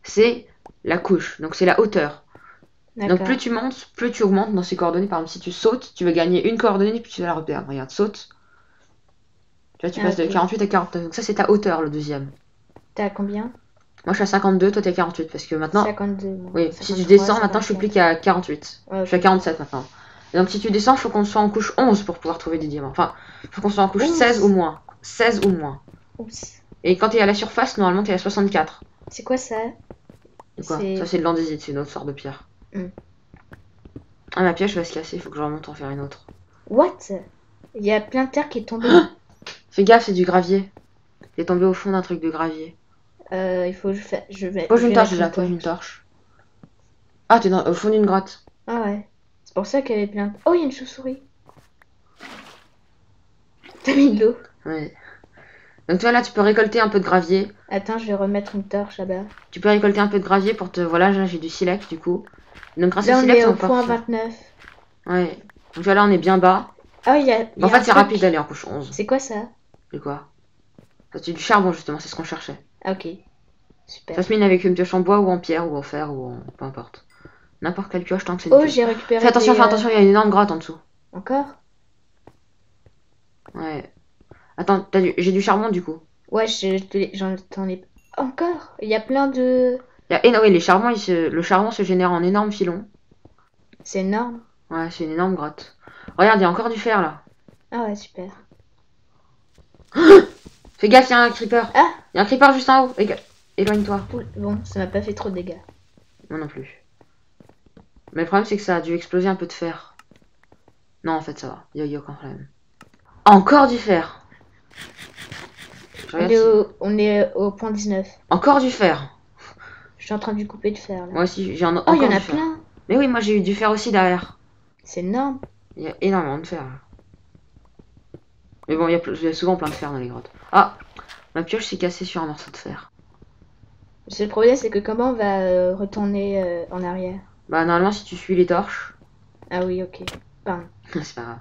c'est la couche. Donc, c'est la hauteur. Donc, D'accord. plus tu montes, plus tu augmentes dans ces coordonnées. Par exemple, si tu sautes, tu vas gagner une coordonnée, puis tu vas la reperdre. Regarde, saute. Tu vois, tu Ah, passes de ok. 48 à 49. Donc, ça, c'est ta hauteur, le deuxième. T'es à combien? Moi, je suis à 52, toi, t'es à 48. Parce que maintenant. 52. Moi. Oui, si tu 53, descends, maintenant, je suis 54. plus qu'à 48. Ouais, Je suis à ok. 47 maintenant. Et donc, si tu descends, il faut qu'on soit en couche 11 pour pouvoir trouver des diamants. Enfin, il faut qu'on soit en couche 11. 16 ou moins. 16 ou moins. Oups. Et quand t'es à la surface, normalement, t'es à 64. C'est quoi ça? C'est quoi? C'est- Ça, c'est de l'andésite, c'est une autre sorte de pierre. Hmm. Ah, ma pièce va se casser, il faut que je remonte en faire une autre. What? Il y a plein de terre qui est tombée. Fais gaffe, c'est du gravier. T'es tombé au fond d'un truc de gravier. Il faut que je fasse. Pose je une vais torche mettre déjà, pose une torche. Ah, t'es au fond d'une grotte. Ah ouais. C'est pour ça qu'elle est plein. Oh, il y a une chauve-souris. T'as mis de l'eau. Ouais. Donc, toi, là, tu peux récolter un peu de gravier. Attends, je vais remettre une torche là-bas. Tu peux récolter un peu de gravier pour te. Voilà, là, j'ai du silex, du coup. Donc, grâce Là, au on silex, est on au peut point faire- 29. Ouais. Donc, là, on est bien bas. Ah, il y a. il y En a fait, un c'est truc. rapide d'aller en couche 11. C'est quoi ça? C'est quoi? Ça, c'est du charbon, justement, c'est ce qu'on cherchait. Ah, ok. Super. Ça se mine avec une pioche en bois ou en pierre ou en fer ou en. Peu importe. N'importe quelle pioche tant que c'est Oh, du j'ai récupéré. Fais attention, des, fais attention, il y a une énorme grotte en dessous. Encore? Ouais. Attends, j'ai du charbon du coup. Ouais, j'en ai. Encore? Il y a plein de. Oui, les charbons, le charbon se génère en énormes filons. C'est énorme. Ouais, c'est une énorme grotte. Regarde, il y a encore du fer là. Ah ouais, super. Fais gaffe, il y a un creeper. Ah! Il y a un creeper juste en haut. Éloigne-toi. Bon, ça m'a pas fait trop de dégâts. Moi non plus. Mais le problème, c'est que ça a dû exploser un peu de fer. Non, en fait, ça va. Il y a aucun problème. Encore du fer. Je regarde On est au point 19. Encore du fer. Je suis en train de lui couper de fer là. Moi aussi, j'ai Oh, encore il y en du a fer. plein. Mais oui, moi j'ai eu du fer aussi derrière. C'est énorme. Il y a énormément de fer. Là. Mais bon, il y a souvent plein de fer dans les grottes. Ah, ma pioche s'est cassée sur un morceau de fer. Le seul problème, c'est que comment on va retourner en arrière? Bah normalement, si tu suis les torches, Ah oui, ok. Pardon. c'est pas grave.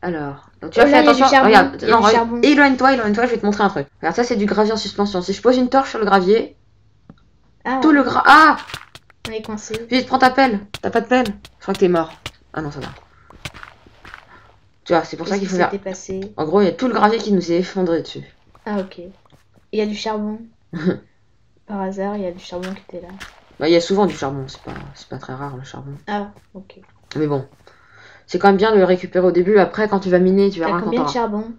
Alors, donc tu Oh, vas là, faire il y a du attention. charbon, Regarde, il y a du charbon. éloigne-toi, je vais te montrer un truc. Regarde, ça c'est du gravier en suspension. Si je pose une torche sur le gravier, Ah, tout le Ah, on est coincé. vite, prends ta pelle. T'as pas de pelle? Je crois que t'es mort. Ah non, ça va. Tu vois, c'est pour ça Qu'est-ce qu'il qui faut faire. s'était passé? En gros, il y a tout le gravier qui nous est effondré dessus. Ah, ok. Il y a du charbon. Par hasard, il y a du charbon qui était là. Bah, il y a souvent du charbon, c'est pas très rare le charbon. Ah, ok. Mais bon, c'est quand même bien de le récupérer au début. Après, quand tu vas miner, tu T'as verras combien de quand charbon?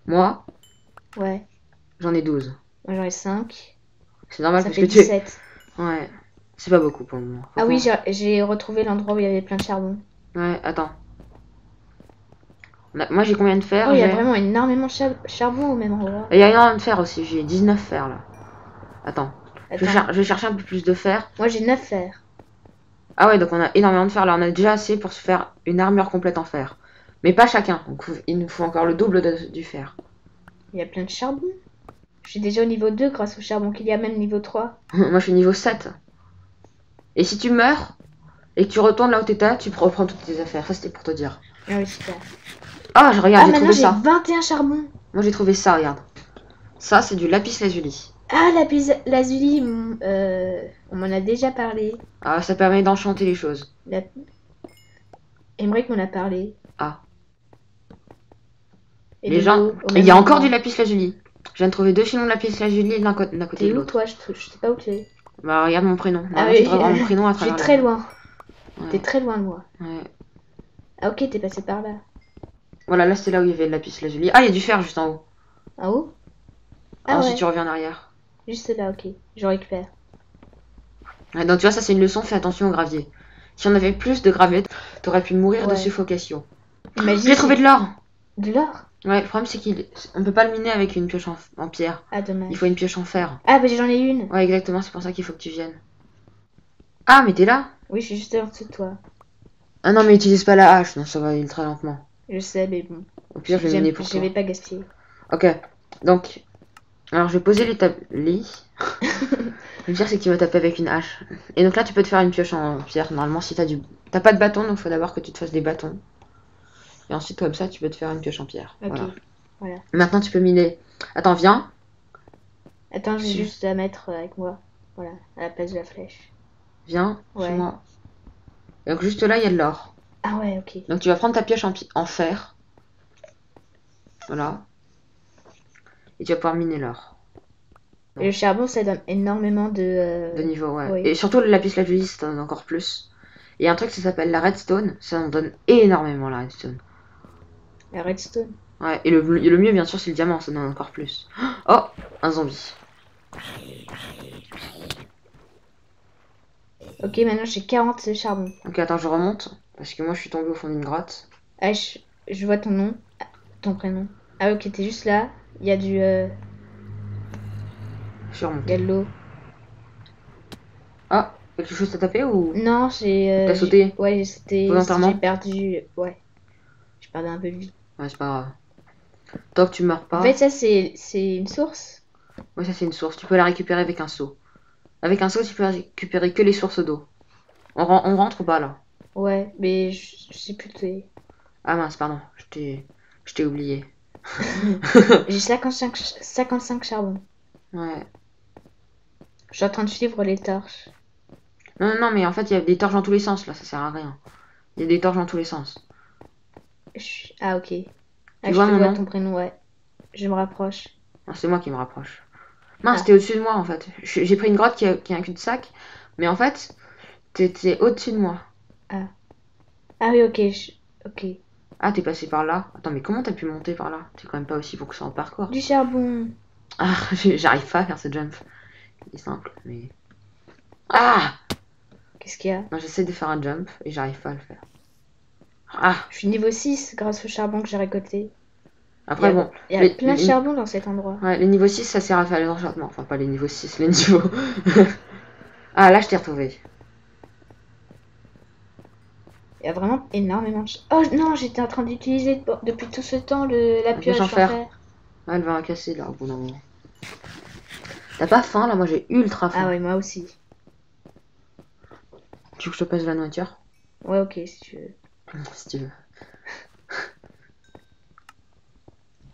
Moi, Ouais. j'en ai 12. Moi, j'en ai 5. C'est normal Ça parce fait que tu es. 17. Ouais, c'est pas beaucoup pour le moment. Ah oui, j'ai retrouvé l'endroit où il y avait plein de charbon. Ouais, attends. Moi, j'ai combien de fer? Oh, il y a J'ai- vraiment énormément de charbon au même endroit. Il y a énormément de fer aussi. J'ai 19 fer là. Attends, Attends. je vais chercher un peu plus de fer. Moi, j'ai 9 fer. Ah ouais, donc on a énormément de fer là. On a déjà assez pour se faire une armure complète en fer. Mais pas chacun. Donc il nous faut encore le double du fer. Il y a plein de charbon. Je suis déjà au niveau 2 grâce au charbon qu'il y a même niveau 3. Moi, je suis niveau 7. Et si tu meurs et que tu retournes là où t'étais, tu reprends toutes tes affaires. Ça, c'était pour te dire. Ah oui, super. Ah, je regarde, Ah, j'ai maintenant trouvé j'ai ça. 21 charbons. Moi, j'ai trouvé ça, regarde. Ça, c'est du lapis lazuli. Ah, lazuli, on m'en a déjà parlé. Ah, ça permet d'enchanter les choses. La... Emmerich m'en a parlé. Ah. Et Les de gens... l'eau, au Il même y a encore endroit. du lapis lazuli. Je viens de trouver 2 filons de lapis lazuli l'un côté T'es de où, l'autre. toi? Je sais pas où tu es. Bah, regarde mon prénom. Ah Normalement, oui, tu devrais voir mon prénom à je suis travers très la... loin. Ouais. T'es très loin de moi. Ouais. Ah, ok, t'es passé par là. Voilà, là, c'était là où il y avait le lapis lazuli. Ah, il y a du fer juste en haut. En haut? Ah Ensuite, ouais, tu reviens en arrière. juste là, ok. Je récupère. Ouais, donc, tu vois, ça, c'est une leçon. Fais attention au gravier. Si on avait plus de gravier, t'aurais pu mourir de Ouais. suffocation. Imagine J'ai trouvé de l'or. de l'or? Ouais, le problème, c'est qu'on peut pas le miner avec une pioche en pierre. Ah, dommage. Il faut une pioche en fer. Ah, bah j'en ai une. Ouais, exactement, c'est pour ça qu'il faut que tu viennes. Ah, mais t'es là? Oui, je suis juste en dessous de toi. Ah non, mais utilise pas la hache, non, ça va aller très lentement. Je sais, mais bon. Au pire, je vais miner pour Je toi. vais pas gaspiller. Ok, donc, alors je vais poser l'établi. Le pire, c'est que tu vas taper avec une hache. Et donc là, tu peux te faire une pioche en pierre, normalement, si t'as pas de bâton, donc faut d'abord que tu te fasses des bâtons. Et ensuite, comme ça, tu peux te faire une pioche en pierre. Ok, Voilà. voilà. Maintenant, tu peux miner. Attends, viens. Attends, je vais Si. juste la mettre avec moi. Voilà, à la place de la flèche. Viens, Ouais. chez moi. Et donc, juste là, il y a de l'or. Ah ouais, ok. Donc, tu vas prendre ta pioche en fer. Voilà. Et tu vas pouvoir miner l'or. Et le charbon, ça donne énormément de... De niveau, ouais. oui. Et surtout, le lapis lazuli, ça donne encore plus. Il y a un truc qui s'appelle la redstone. Ça en donne énormément, la redstone. La redstone. Ouais, et le mieux, bien sûr, c'est le diamant. Ça donne encore plus. Oh, un zombie. Ok, maintenant j'ai 40 charbons. Ok, attends, je remonte. Parce que moi, je suis tombé au fond d'une grotte. Ah, je vois ton nom. Ah, ton prénom. Ah ok, t'es juste là. Il y a du... Je suis il y remonté. a de l'eau. Ah, quelque chose t'a tapé ou... Non, j'ai... T'as sauté Ouais, j'ai sauté. Volontairement J'ai perdu... Ouais. J'ai perdu un peu de vie. Ouais, c'est pas grave. Tant que tu meurs pas. En fait, ça, c'est une source. Ouais, ça, c'est une source. Tu peux la récupérer avec un seau. Avec un seau, tu peux récupérer que les sources d'eau. On rentre ou pas, là? Ouais, mais je sais plus où t'es. Ah mince, pardon. Je t'ai oublié. J'ai 55 charbons. Ouais. Je suis en train de suivre les torches. Non, mais en fait, il y a des torches dans tous les sens, là. Ça sert à rien. Il y a des torches dans tous les sens. Ah ok. Ah, je vois te mon vois nom ton prénom, ouais. Je me rapproche. Non, c'est moi qui me rapproche. Mince, Ah. t'es au-dessus de moi, en fait. J'ai pris une grotte qui a un cul-de-sac. Mais en fait, t'es au-dessus de moi. Ah oui, ok. Ok. Ah, t'es passé par là. Attends, mais comment t'as pu monter par là? T'es quand même pas aussi pour que ça en parcours. Du charbon. Ah, j'arrive pas à faire ce jump. Il est simple, mais... Ah! Qu'est-ce qu'il y a? Non, j'essaie de faire un jump et j'arrive pas à le faire. Ah! Je suis niveau 6 grâce au charbon que j'ai récolté. Après, bon... Il y a les- plein de les- charbon dans cet endroit. Ouais, les niveaux 6, ça sert à faire les enchantements. Enfin, pas les niveaux 6, les niveaux... Ah, là, je t'ai retrouvé. Il y a vraiment énormément de... Oh non, j'étais en train d'utiliser depuis tout ce temps la pioche pioche en en fer. fer. Ah, elle va en casser, là, au bout d'un moment. T'as pas faim, là? Moi, j'ai ultra faim. Ah ouais, moi aussi. Tu veux que je te passe de la nourriture? Ouais, ok, si tu veux. Si tu veux.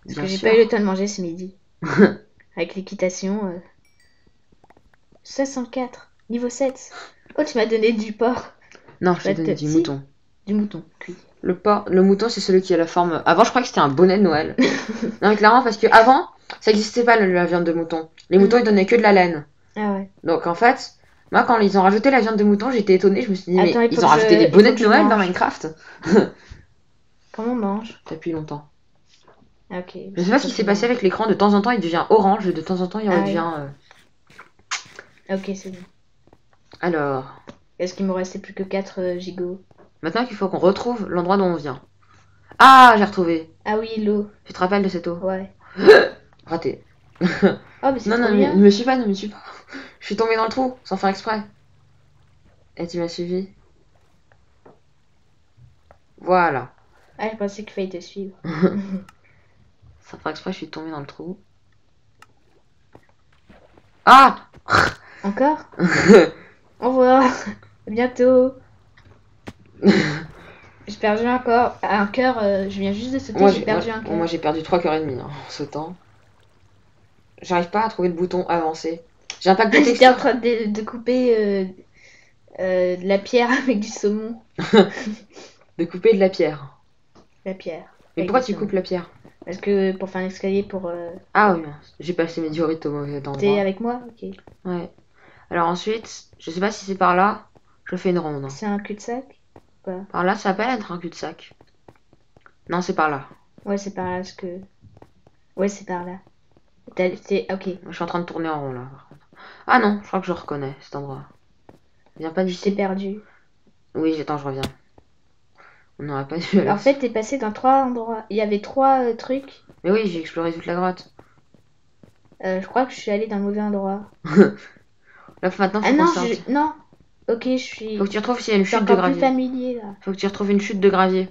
Parce Bien que j'ai sûr. pas eu le temps de manger ce midi. Avec l'équitation. 64. Niveau 7. Oh, tu m'as donné du porc. Non, je t'ai Bah, donné du si. mouton. Du mouton cuit. Le mouton, c'est celui qui a la forme... Avant, je crois que c'était un bonnet de Noël. Non, mais clairement, parce que avant, ça n'existait pas, la viande de mouton. Les moutons, ils donnaient que de la laine. Ah ouais. Donc, en fait, moi, quand ils ont rajouté la viande de mouton, j'étais étonnée. Je me suis dit, Attends, mais il faut ils ont que rajouté je- des il bonnets faut de que je Noël dans mange. Minecraft. Comment on mange? Depuis longtemps. Ah, ok. Je sais pas ce qui s'est passé avec l'écran. De temps en temps, il devient orange. De temps en temps, il Ah, redevient... Ok, c'est bon. Alors, Est-ce qu'il me restait plus que 4 gigots? maintenant qu'il faut qu'on retrouve l'endroit dont on vient. Ah, j'ai retrouvé. Ah oui, l'eau. Tu te rappelles de cette eau? Ouais. Raté. Oh, mais c'est Non, trop non, bien. ne me suis pas, ne me suis pas. Je suis tombée dans le trou, sans faire exprès. Et tu m'as suivi. Voilà. Ah, je pensais qu'il fallait te suivre. Sans faire exprès, je suis tombée dans le trou. Ah! Encore? Au revoir. À bientôt. J'ai perdu un cœur. Je viens juste de sauter, Moi, j'ai perdu un cœur. moi j'ai perdu 3 cœurs et demi hein, en sautant. J'arrive pas à trouver le bouton avancer. J'ai un pack de J'étais en textures. train de couper de la pierre avec du saumon. De couper de la pierre. La pierre. Mais avec pourquoi du tu saumon. coupes la pierre? Parce que pour faire un escalier pour... Ah oui, j'ai passé mes diorites au mauvais T'es endroit. avec moi? Ok. Ouais. Alors ensuite, je sais pas si c'est par là, je fais une ronde. C'est un cul-de-sac? Par là, ça s'appelle être un cul-de-sac. Non, c'est par là. Ouais, c'est par là, parce que... Ouais, c'est par là. Ok. Je suis en train de tourner en rond là. Par contre. Ah non, je crois que je reconnais cet endroit. Viens pas T'es d'ici. perdu. Oui, attends, je reviens. On n'aurait pas dû aller. En fait, t'es passé dans 3 endroits. Il y avait 3 trucs. Mais oui, j'ai exploré toute la grotte. Je crois que je suis allée dans le mauvais endroit. Là, maintenant, faut Ah qu'on non, sorte. non. Ok, je suis... Faut que tu retrouves s'il y a une Je suis chute de encore plus gravier. familier, là. Faut que tu retrouves une chute de gravier.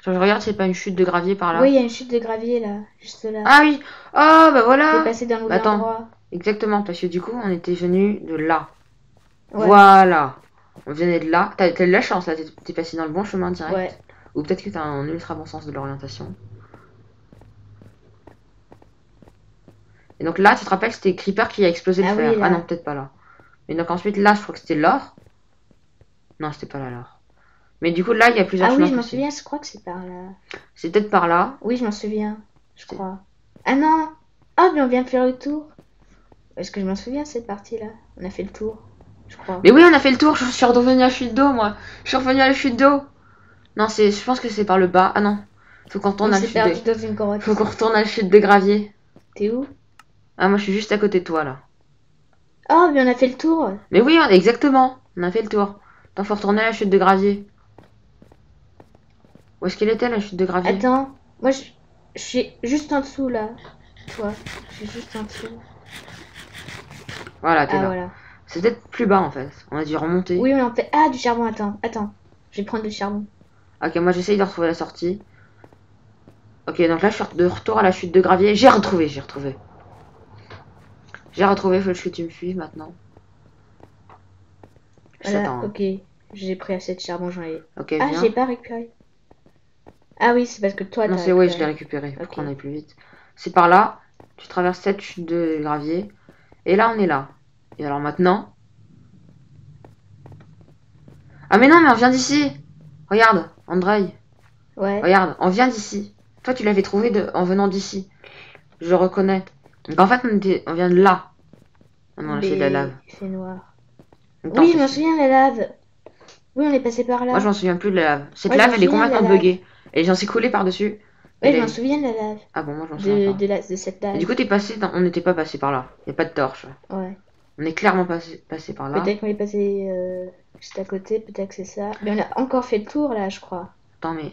Je regarde s'il n'y a pas une chute de gravier par là. Oui, il y a une chute de gravier, là. Juste là. Ah oui. Oh, bah T'es voilà. passé dans le mauvais Attends. endroit. Exactement, parce que du coup, on était venu de là. Ouais. Voilà. On venait de là. T'as eu de la chance, là. T'es passé dans le bon chemin direct. Ouais. Ou peut-être que t'as un ultra bon sens de l'orientation. Et donc là, tu te rappelles, c'était Creeper qui a explosé le Ah fer. oui, là. Ah non, peut-être pas là. Et donc ensuite, là, je crois que c'était l'or. Non, c'était pas là, l'or. Mais du coup, là, il y a plusieurs Ah chemins oui, je m'en possibles. souviens, je crois que c'est par là. C'est peut-être par là. Oui, je m'en souviens, je C'est- crois. Ah non! Ah, mais on vient de faire le tour. Est-ce que je m'en souviens, cette partie-là? On a fait le tour, je crois. Mais oui, on a fait le tour. Je suis redevenu à la chute d'eau, moi. Je suis revenu à la chute d'eau. Non, je pense que c'est par le bas. Ah non. Faut qu'on retourne On à la s'est chute perdu de... dans une grotte. Faut qu'on retourne à la chute de gravier. T'es où? Ah, moi, je suis juste à côté de toi, là. Oh, mais on a fait le tour. Mais oui, exactement. On a fait le tour. Attends, faut retourner à la chute de gravier. Où est-ce qu'elle était, la chute de gravier? Attends, moi je suis juste en dessous là. Toi, je suis juste en dessous. Voilà, t'es Ah là. voilà. C'est peut-être plus bas, en fait. On a dû remonter. Oui, on en fait. Ah, du charbon, attends. Je vais prendre du charbon. Ok, moi, j'essaye de retrouver la sortie. Ok, donc là, je suis de retour à la chute de gravier. J'ai retrouvé. J'ai retrouvé, faut que tu me suives, maintenant. Je Voilà, t'attends, hein. ok. J'ai pris assez de charbon, j'en ai. Ok, Ah, viens. j'ai pas récupéré. Ah oui, c'est parce que toi Non, t'as c'est ouais, je l'ai récupéré. récupéré pour Ok. qu'on aille plus vite. C'est par là. Tu traverses cette chute de gravier. Et là, on est là. Et alors maintenant... Ah mais non, mais on vient d'ici. Regarde, Andrei. Ouais. Regarde, on vient d'ici. Toi, tu l'avais trouvé en venant d'ici. Je reconnais. Donc en fait, on vient de là. Ah non, là, c'est de la lave. Il fait noir. Donc, Oui, attends, je m'en c'est- souviens, la lave. Oui, on est passé par là. Moi, je m'en souviens plus de la lave. Cette Moi, je lave, m'en elle est souviens de la complètement lave. buggée. Et j'en suis coulé par-dessus. Ouais, Elle je m'en est- souviens de la lave. Ah bon, moi, je m'en souviens pas. De cette lave. Du coup, t'es passé dans... On n'était pas passé par là. Y a pas de torche. Ouais. On est clairement passé par là. Peut-être qu'on est passé juste à côté, peut-être que c'est ça. Mais on a encore fait le tour là, je crois. Attends, mais...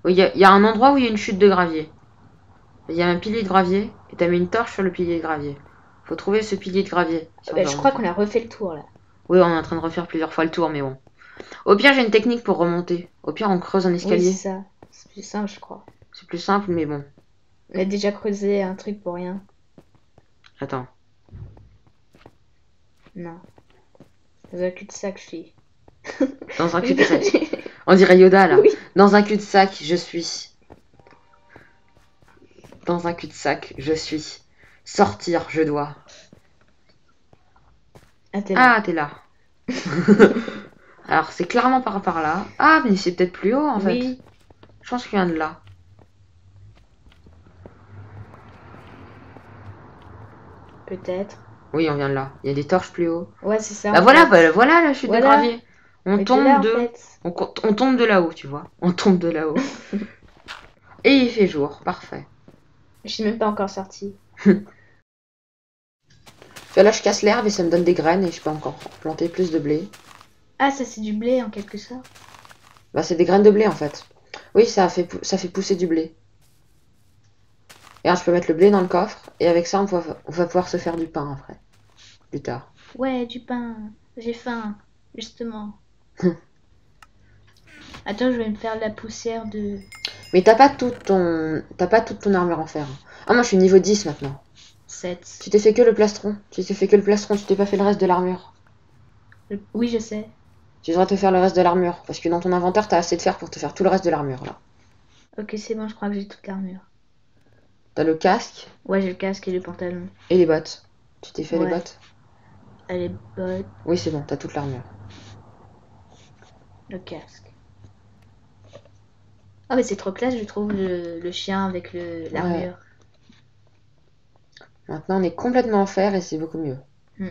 Oui, y a un endroit où il y a une chute de gravier. Il y a un pilier de gravier. Et t'as mis une torche sur le pilier de gravier. Faut trouver ce pilier de gravier. si on Bah, veut je crois remonter. qu'on a refait le tour là. Oui, on est en train de refaire plusieurs fois le tour, mais bon. Au pire, j'ai une technique pour remonter. Au pire, on creuse un Oui, escalier. c'est ça. C'est plus simple, je crois. C'est plus simple, mais bon. On a déjà creusé un truc pour rien. Attends. Non. Dans un cul-de-sac, je suis. Dans un cul-de-sac. On dirait Yoda, là. Oui. Dans un cul-de-sac, je suis. Dans un cul-de-sac, je suis. Sortir, je dois. Ah, t'es là. Ah, t'es là. Alors, c'est clairement par là. Ah, mais c'est peut-être plus haut, en fait. Oui. Je pense qu'il vient de là. Peut-être. Oui, on vient de là. Il y a des torches plus haut. Ouais, c'est ça. Bah en voilà, fait. bah, voilà la chute Voilà. de gravier. On Mais t'es tombe là, en de... fait. On tombe de là-haut, tu vois. On tombe de là-haut. Et il fait jour. Parfait. Je suis même pas encore sortie. Là, je casse l'herbe et ça me donne des graines et je peux encore planter plus de blé. Ah, ça c'est du blé en quelque sorte. Bah, c'est des graines de blé en fait. Oui, ça fait pousser du blé. Et alors, je peux mettre le blé dans le coffre et avec ça, on va pouvoir se faire du pain après. Plus tard. Ouais, du pain. J'ai faim, justement. Attends, je vais me faire de la poussière de... Mais t'as pas toute ton armure en fer. Ah, moi, je suis niveau 10 maintenant. 7. Tu t'es fait que le plastron. Tu t'es pas fait le reste de l'armure. Oui, je sais. Tu devrais te faire le reste de l'armure. Parce que dans ton inventaire, t'as assez de fer pour te faire tout le reste de l'armure, là. Ok, c'est bon, je crois que j'ai toute l'armure. T'as le casque Ouais, j'ai le casque et le pantalon. et les bottes. Tu t'es fait les Ouais. bottes? Elle est bonne. Oui, c'est bon, t'as toute l'armure. Le casque. Ah, mais c'est trop classe, je trouve, le chien avec l'armure. Maintenant, on est complètement en fer et c'est beaucoup mieux. Hmm.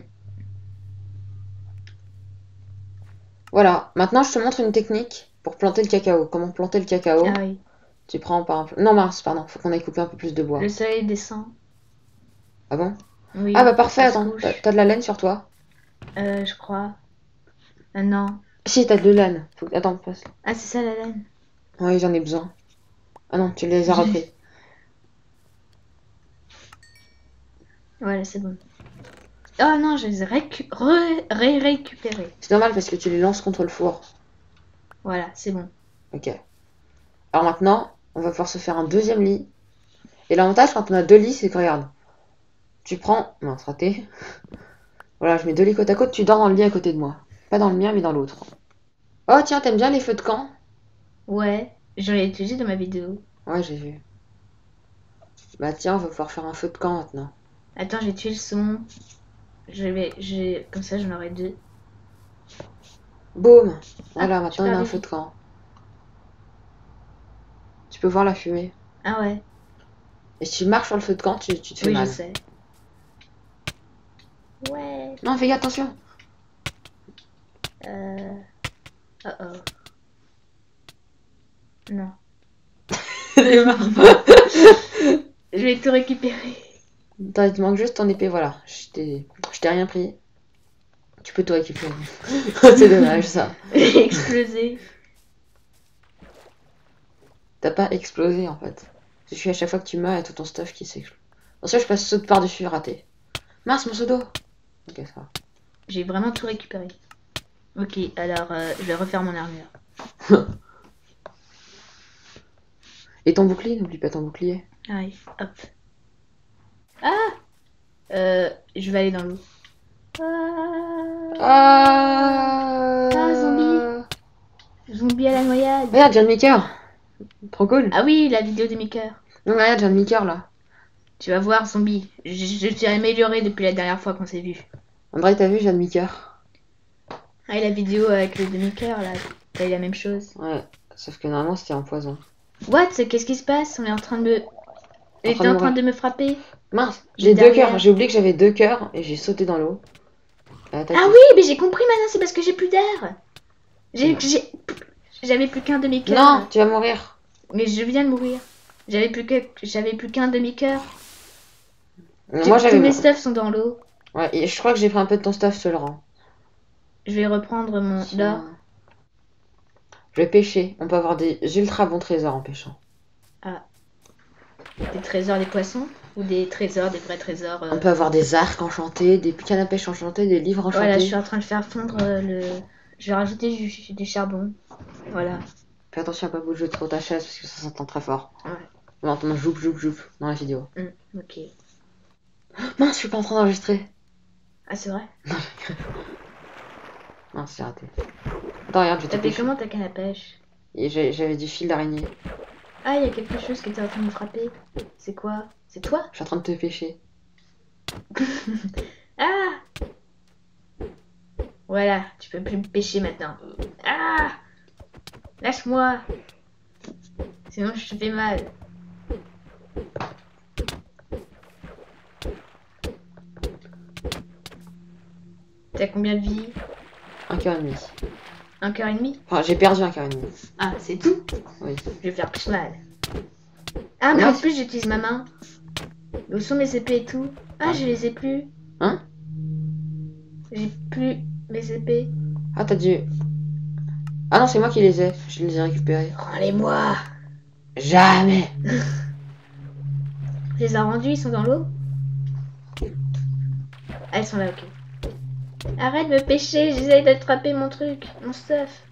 Voilà, maintenant je te montre une technique pour planter le cacao. Comment planter le cacao? Ah oui. Tu prends par exemple... Non, mince, pardon, faut qu'on aille couper un peu plus de bois. Le soleil descend. Ah bon? Oui. Ah bah parfait, il se attends, couche. t'as de la laine sur toi? Je crois. Ah non. Si, t'as de la laine. Attends, passe. Ah, c'est ça la laine. Oui, j'en ai besoin. Ah non, tu les as repris. Voilà, c'est bon. Oh non, je les ai récupérés. C'est normal parce que tu les lances contre le four. Voilà, c'est bon. Ok. Alors maintenant, on va pouvoir se faire un deuxième lit. Et l'avantage quand on a 2 lits, c'est que regarde. Tu prends... Mince, raté. Voilà, je mets 2 lits côte à côte, tu dors dans le lit à côté de moi. Pas dans le mien, mais dans l'autre. Oh tiens, t'aimes bien les feux de camp? Ouais, je l'ai utilisé dans ma vidéo. Ouais, j'ai vu. Bah tiens, on va pouvoir faire un feu de camp maintenant. Attends, j'ai tué le son. Comme ça, j'en aurai 2. Boum! Voilà, Ah, maintenant on a super un vite. feu de camp. Tu peux voir la fumée. Ah ouais, Et si tu marches sur le feu de camp, tu te fais oui, mal. je sais. Ouais. Non, fais attention! Oh oh. Non. Elle est marre. Je vais tout récupérer. Attends, il te manque juste ton épée, voilà. Je t'ai rien pris. Tu peux tout récupérer. C'est dommage ça. J'ai explosé. T'as pas explosé en fait. Je suis à chaque fois que tu meurs, il y a tout ton stuff qui s'explose. Pour ça, je passe saute par-dessus, raté. Mince, mon seau d'eau! Ok, ça va. J'ai vraiment tout récupéré. Ok, alors je vais refaire mon armure. Et ton bouclier, n'oublie pas ton bouclier. Ah oui, hop. Ah je vais aller dans l'eau. Ah, zombie. Zombie à la noyade. Regarde, John Maker! Trop cool! Ah oui, la vidéo de Maker. Non, mais regarde, John Maker là. Tu vas voir, zombie. Je t'ai amélioré depuis la dernière fois qu'on s'est vu. André, t'as vu John Maker? Ah, et la vidéo avec le demi-cœur, là, t'as eu la même chose. Ouais, sauf que normalement c'était en poison. What? Qu'est-ce qui se passe? On est en train de me... Il était en train de me frapper. Mince, Il j'ai est 2 derrière. cœurs. J'ai oublié que j'avais 2 cœurs et j'ai sauté dans l'eau. Ah oui, mais j'ai compris maintenant, c'est parce que j'ai plus d'air. J'avais plus qu'un demi-cœur. Non, tu vas mourir. Mais je viens de mourir. J'avais plus qu'un demi-cœur. Moi Tous j'avais. mes stuffs sont dans l'eau. Ouais, et je crois que j'ai pris un peu de ton stuff, je te le rends. Je vais reprendre mon Tiens. or. Je vais pêcher. On peut avoir des ultra bons trésors en pêchant. Des trésors des poissons ou des trésors, des vrais trésors. On peut avoir des arcs enchantés, des cannes à pêche enchantées, des livres enchantés. Voilà, je suis en train de faire fondre le... Je vais rajouter du charbon. Voilà. Fais attention à pas bouger trop ta chaise parce que ça s'entend très fort. Ouais. On entend joup joup joup dans la vidéo. Ok. Mince, je suis pas en train d'enregistrer. Ah, c'est vrai? Mince, j'ai raté. Attends, regarde, je vais te T'as fait pêcher. comment ta canne à pêche? Et j'avais du fil d'araignée. Ah, il y a quelque chose qui était en train de me frapper. C'est quoi? C'est toi? Je suis en train de te pêcher. Ah! Voilà, tu peux plus me pêcher maintenant. Ah! Lâche-moi! Sinon je te fais mal. T'as combien de vie? 1 cœur et demi. 1 cœur et demi? Enfin, j'ai perdu 1 cœur et demi. Ah, c'est tout? Oui. Je vais faire plus mal. Ah, mais Non, en plus j'utilise ma main. Où sont mes épées et tout? Ah, je les ai plus. Hein? J'ai plus mes épées. Ah, t'as dû... Ah non, c'est moi qui les ai. Je les ai récupérés. Rends-les-moi! Jamais! Je les ai rendus, ils sont dans l'eau? Ah, ils sont là, ok. Arrête de me pêcher, j'essaye d'attraper mon truc, mon stuff.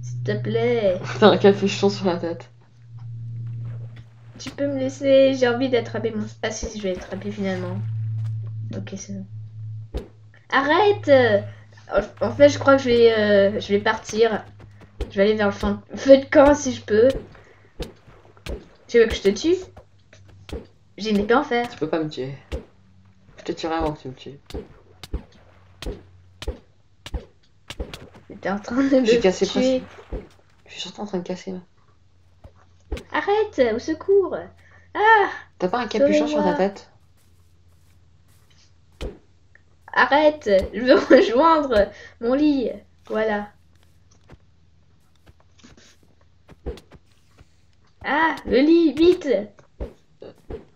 S'il te plaît, T'as un capuchon sur la tête. tu peux me laisser, j'ai envie d'attraper mon... Ah si, je vais l'attraper finalement. Ok, c'est bon. Arrête. En fait, je crois que je vais partir. Je vais aller vers le feu de camp si je peux. Tu veux que je te tue? J'ai une épée en fer. Tu peux pas me tuer. Je te tuerai avant que tu me tues. T'es en train de me J'ai cassé tuer. Je suis surtout en train de casser. Arrête, au secours. Ah, T'as pas un capuchon sur ta Sauvez-moi. tête? arrête. Je veux rejoindre mon lit. Voilà. Ah, le lit, vite.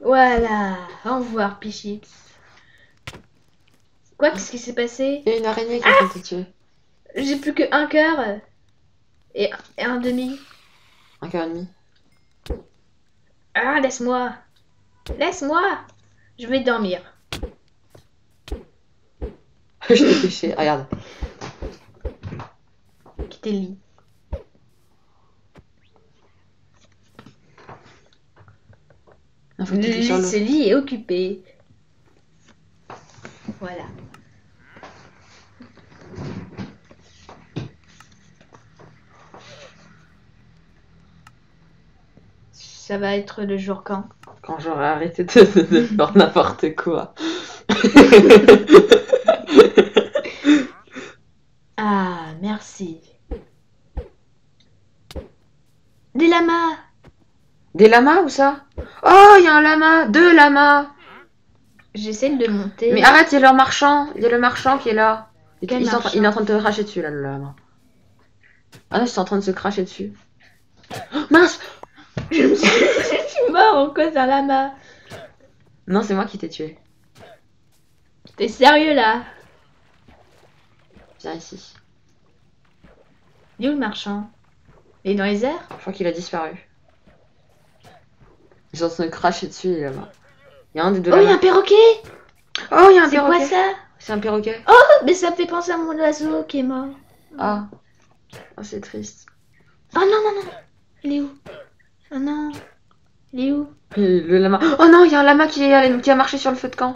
Voilà. Au revoir, Pichit. Quoi, qu'est-ce qui s'est passé? Il y a une araignée qui est en train de te tuer. J'ai plus que un cœur. Et un demi. Un cœur et demi. Ah, laisse-moi. Laisse-moi. Je vais dormir. Je t'ai pêché. Regarde. Quitter le lit. Il faut cliquer sur Ce le... lit est occupé. Voilà. Ça va être le jour quand? Quand j'aurai arrêté de faire n'importe quoi. Ah, merci. Des lamas. Des lamas ou ça? Oh, il y a un lama! 2 lamas! J'essaie de le monter. Mais arrête, il y a le marchand! Il y a le marchand qui est là. Quel Il est marchand? en train de te cracher dessus, là, le lama. Ah non, ils sont en train de se cracher dessus. Oh, mince! Je suis mort en cause d'un lama. Non, c'est moi qui t'ai tué. T'es sérieux là? Viens ici. Il est où le marchand? Il est dans les airs? Je crois qu'il a disparu. Ils sont en train de cracher dessus, les lamas. Il y a un des 2 Oh, il y a lamas. un perroquet! Oh, il y a un C'est quoi perroquet! ça? C'est un perroquet. Oh, mais ça me fait penser à mon oiseau qui est mort. Ah. Oh, c'est triste. Oh non, non, non. Il est où? Oh non. Il est où? Et le lama. Oh non, il y a un lama qui a marché sur le feu de camp.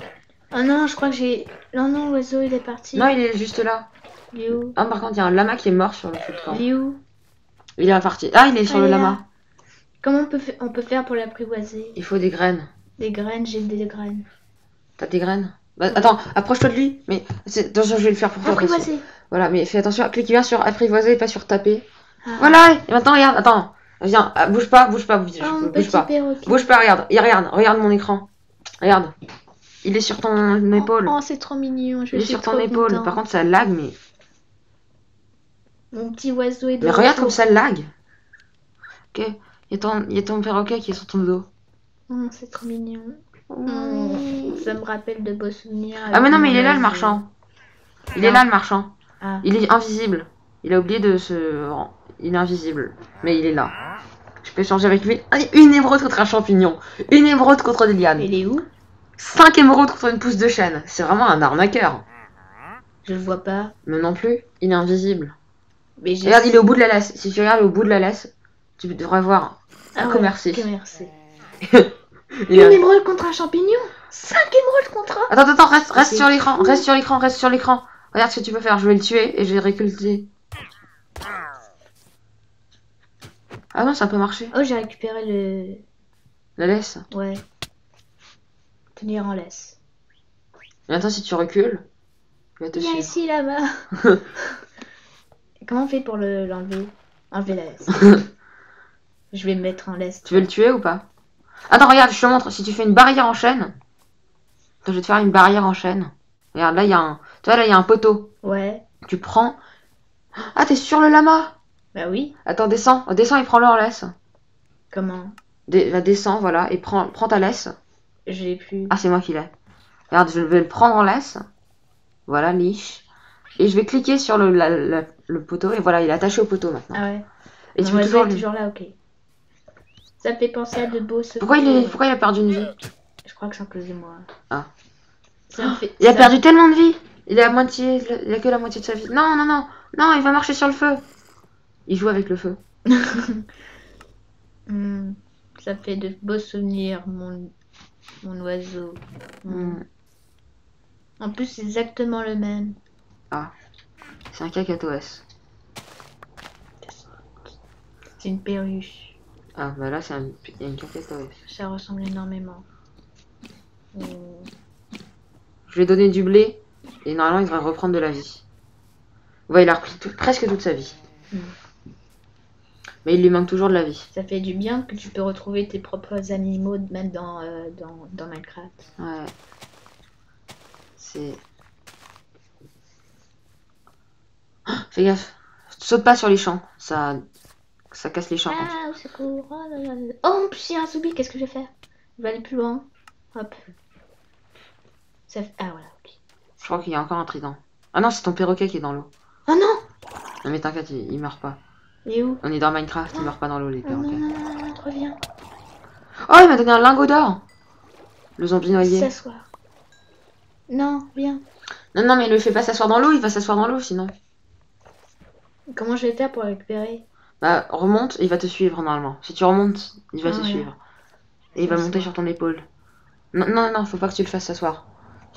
Oh non, je crois que j'ai... Non, non, l'oiseau, il est parti. Non, il est juste là. Il est où? Ah, par contre, il y a un lama qui est mort sur le feu de camp. Il est où? Il est parti. Ah, il est sur Ah, le il est lama. là. Comment on peut faire pour l'apprivoiser? Il faut des graines. Des graines, j'ai des graines. T'as des graines? Bah, attends, approche-toi de lui. Mais attention, je vais le faire pour toi. parce que- Apprivoiser. Voilà, mais fais attention, clique bien sur apprivoiser et pas sur taper. Ah. Voilà, et maintenant, regarde, attends. Viens, bouge pas, bouge pas, Oh, mon bouge petit pas. perroquet. Bouge pas, regarde, regarde mon écran. Regarde. Il est sur ton épaule. Oh, c'est trop mignon. Je Il est suis sur ton trop épaule. contente. Par contre, ça lag, mais. Mon petit oiseau est de Mais regarde retour. comme ça lag. Ok, il y a ton perroquet qui est sur ton dos. Oh, c'est trop mignon. Oh, ça me rappelle de beaux souvenirs. Ah, mais non, mais avec il est là mon le oiseau. marchand. Il est là le marchand. Ah. Il est invisible. Il a oublié de se. Il est invisible. Mais il est là. Je peux échanger avec lui. Allez, une émeraude contre un champignon. Une émeraude contre des lianes. Il est où? 5 émeraudes contre une pousse de chêne. C'est vraiment un arnaqueur. Je le vois pas. Mais non plus, il est invisible. Mais j'ai... Regarde, il est au bout de la laisse. Si tu regardes au bout de la laisse, tu devrais voir. Ah ouais, commercy. commercy. Il est- Une émeraude contre un champignon? 5 émeraudes contre un? Attends, reste C'est sur l'écran, fou. reste sur l'écran, reste sur l'écran. Regarde ce que tu peux faire, je vais le tuer et je vais récolter. Ah non, ça peut marcher. Oh, j'ai récupéré le... La laisse. Ouais. Tenir en laisse. Et attends, si tu recules, il va te Viens suivre. ici, là-bas. Comment on fait pour l'enlever? Enlever la laisse. Je vais me mettre en laisse. Tu veux le tuer ou pas? Attends, regarde, je te montre. Si tu fais une barrière en chaîne. Attends, je vais te faire une barrière en chaîne. Regarde, là, il y a un... Tu vois, là, il y a un poteau. Ouais. Tu prends... Ah, t'es sur le lama. Bah oui. Attends, descends et prends-le en laisse. Comment? Va, descends, voilà, et prends ta laisse. Je l'ai plus. Ah, c'est moi qui l'ai. Regarde, je vais le prendre en laisse. Voilà, liche. Et je vais cliquer sur le poteau. Et voilà, il est attaché au poteau maintenant. Ah ouais. Et tu Mon peux oiseau toujours est lui... toujours là, ok. Ça me fait penser à de beaux souvenirs. Pourquoi il a perdu une vie? Je crois que c'est à cause de moi. Ah. Ça me fait... Il a ça- perdu tellement de vie. Il est à moitié... Il a que la moitié de sa vie. Non, non, non. Non, il va marcher sur le feu. Il joue avec le feu. Ça me fait de beaux souvenirs, mon oiseau. Hmm. En plus, c'est exactement le même. C'est un cacatoès. C'est une perruche. Ah, bah là, il y a une cacatoès. Ça ressemble énormément. Je lui ai donné du blé, et normalement, il devrait reprendre de la vie. Ouais, il a repris presque toute sa vie. Mais il lui manque toujours de la vie. Ça fait du bien que tu peux retrouver tes propres animaux même dans Minecraft. Ouais. C'est... Fais gaffe. Saute pas sur les champs. Ça casse les champs. quand tu- Ah, au secours. Oh, là, là, là. Oh, en plus, il y a un zombie. Qu'est-ce que je vais faire? Je vais aller plus loin. Hop. Ah, voilà, ok. Je crois qu'il y a encore un trident. Ah non, c'est ton perroquet qui est dans l'eau. Oh non! Non mais t'inquiète, il meurt pas. Il est où? On est dans Minecraft, il meurt pas dans l'eau les Oh non, perroquets. non, non, non, reviens. Oh, il m'a donné un lingot d'or. Le zombie noyé. S'asseoir. Non, viens. Non, mais le fais pas s'asseoir dans l'eau, il va s'asseoir dans l'eau sinon. Comment je vais faire pour le récupérer? Bah, remonte, il va te suivre normalement. Si tu remontes, il va te voilà. suivre. Et il va Comme monter ça. sur ton épaule. Non, faut pas que tu le fasses s'asseoir.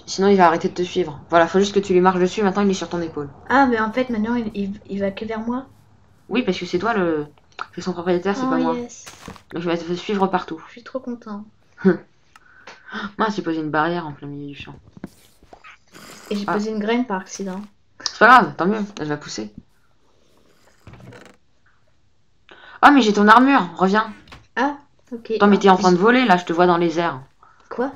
Sinon, il va arrêter de te suivre. Voilà, faut juste que tu lui marches dessus, maintenant il est sur ton épaule. Ah, mais en fait, maintenant, il va que vers moi. Oui, parce que c'est toi le... C'est son propriétaire, c'est Oh, pas moi. yes. Donc il va te suivre partout. Je suis trop content. Moi, j'ai posé une barrière en plein milieu du champ. Et j'ai Ah. posé une graine par accident. C'est pas grave, tant mieux, elle va pousser. Oh, mais j'ai ton armure, reviens. Ah, ok. Attends, mais t'es en train de voler là, je te vois dans les airs. Quoi?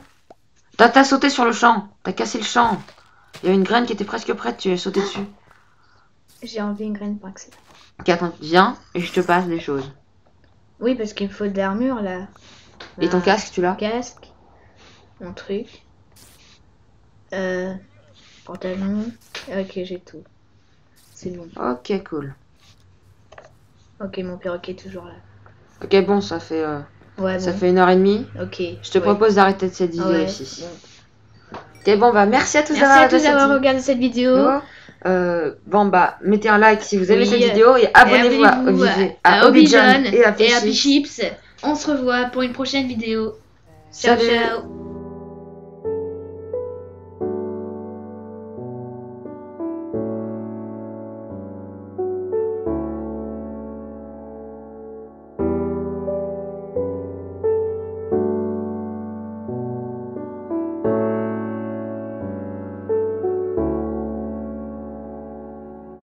T'as sauté sur le champ, t'as cassé le champ. Il y a une graine qui était presque prête, tu es sauté dessus. J'ai enlevé une graine par accident. Ok, attends, viens et je te passe des choses. Oui, parce qu'il me faut de l'armure là. Et ton Ah, casque, tu l'as? casque. Mon truc. Pantalon. Ok, j'ai tout. C'est bon. Ok, cool. Ok, mon perroquet est toujours là. Ok, bon, ça fait Ouais, ça bon. fait 1h30. Ok. Je te propose d'arrêter cette vidéo Ouais. ici. Bon. Ok, bon, bah merci à tous Merci à tous d'avoir regardé cette vidéo. Bon, bah mettez un like si vous aimez Oui, cette vidéo et abonnez-vous à Obijan et à et à Fishy. Chips. On se revoit pour une prochaine vidéo. Ciao, Salut. ciao.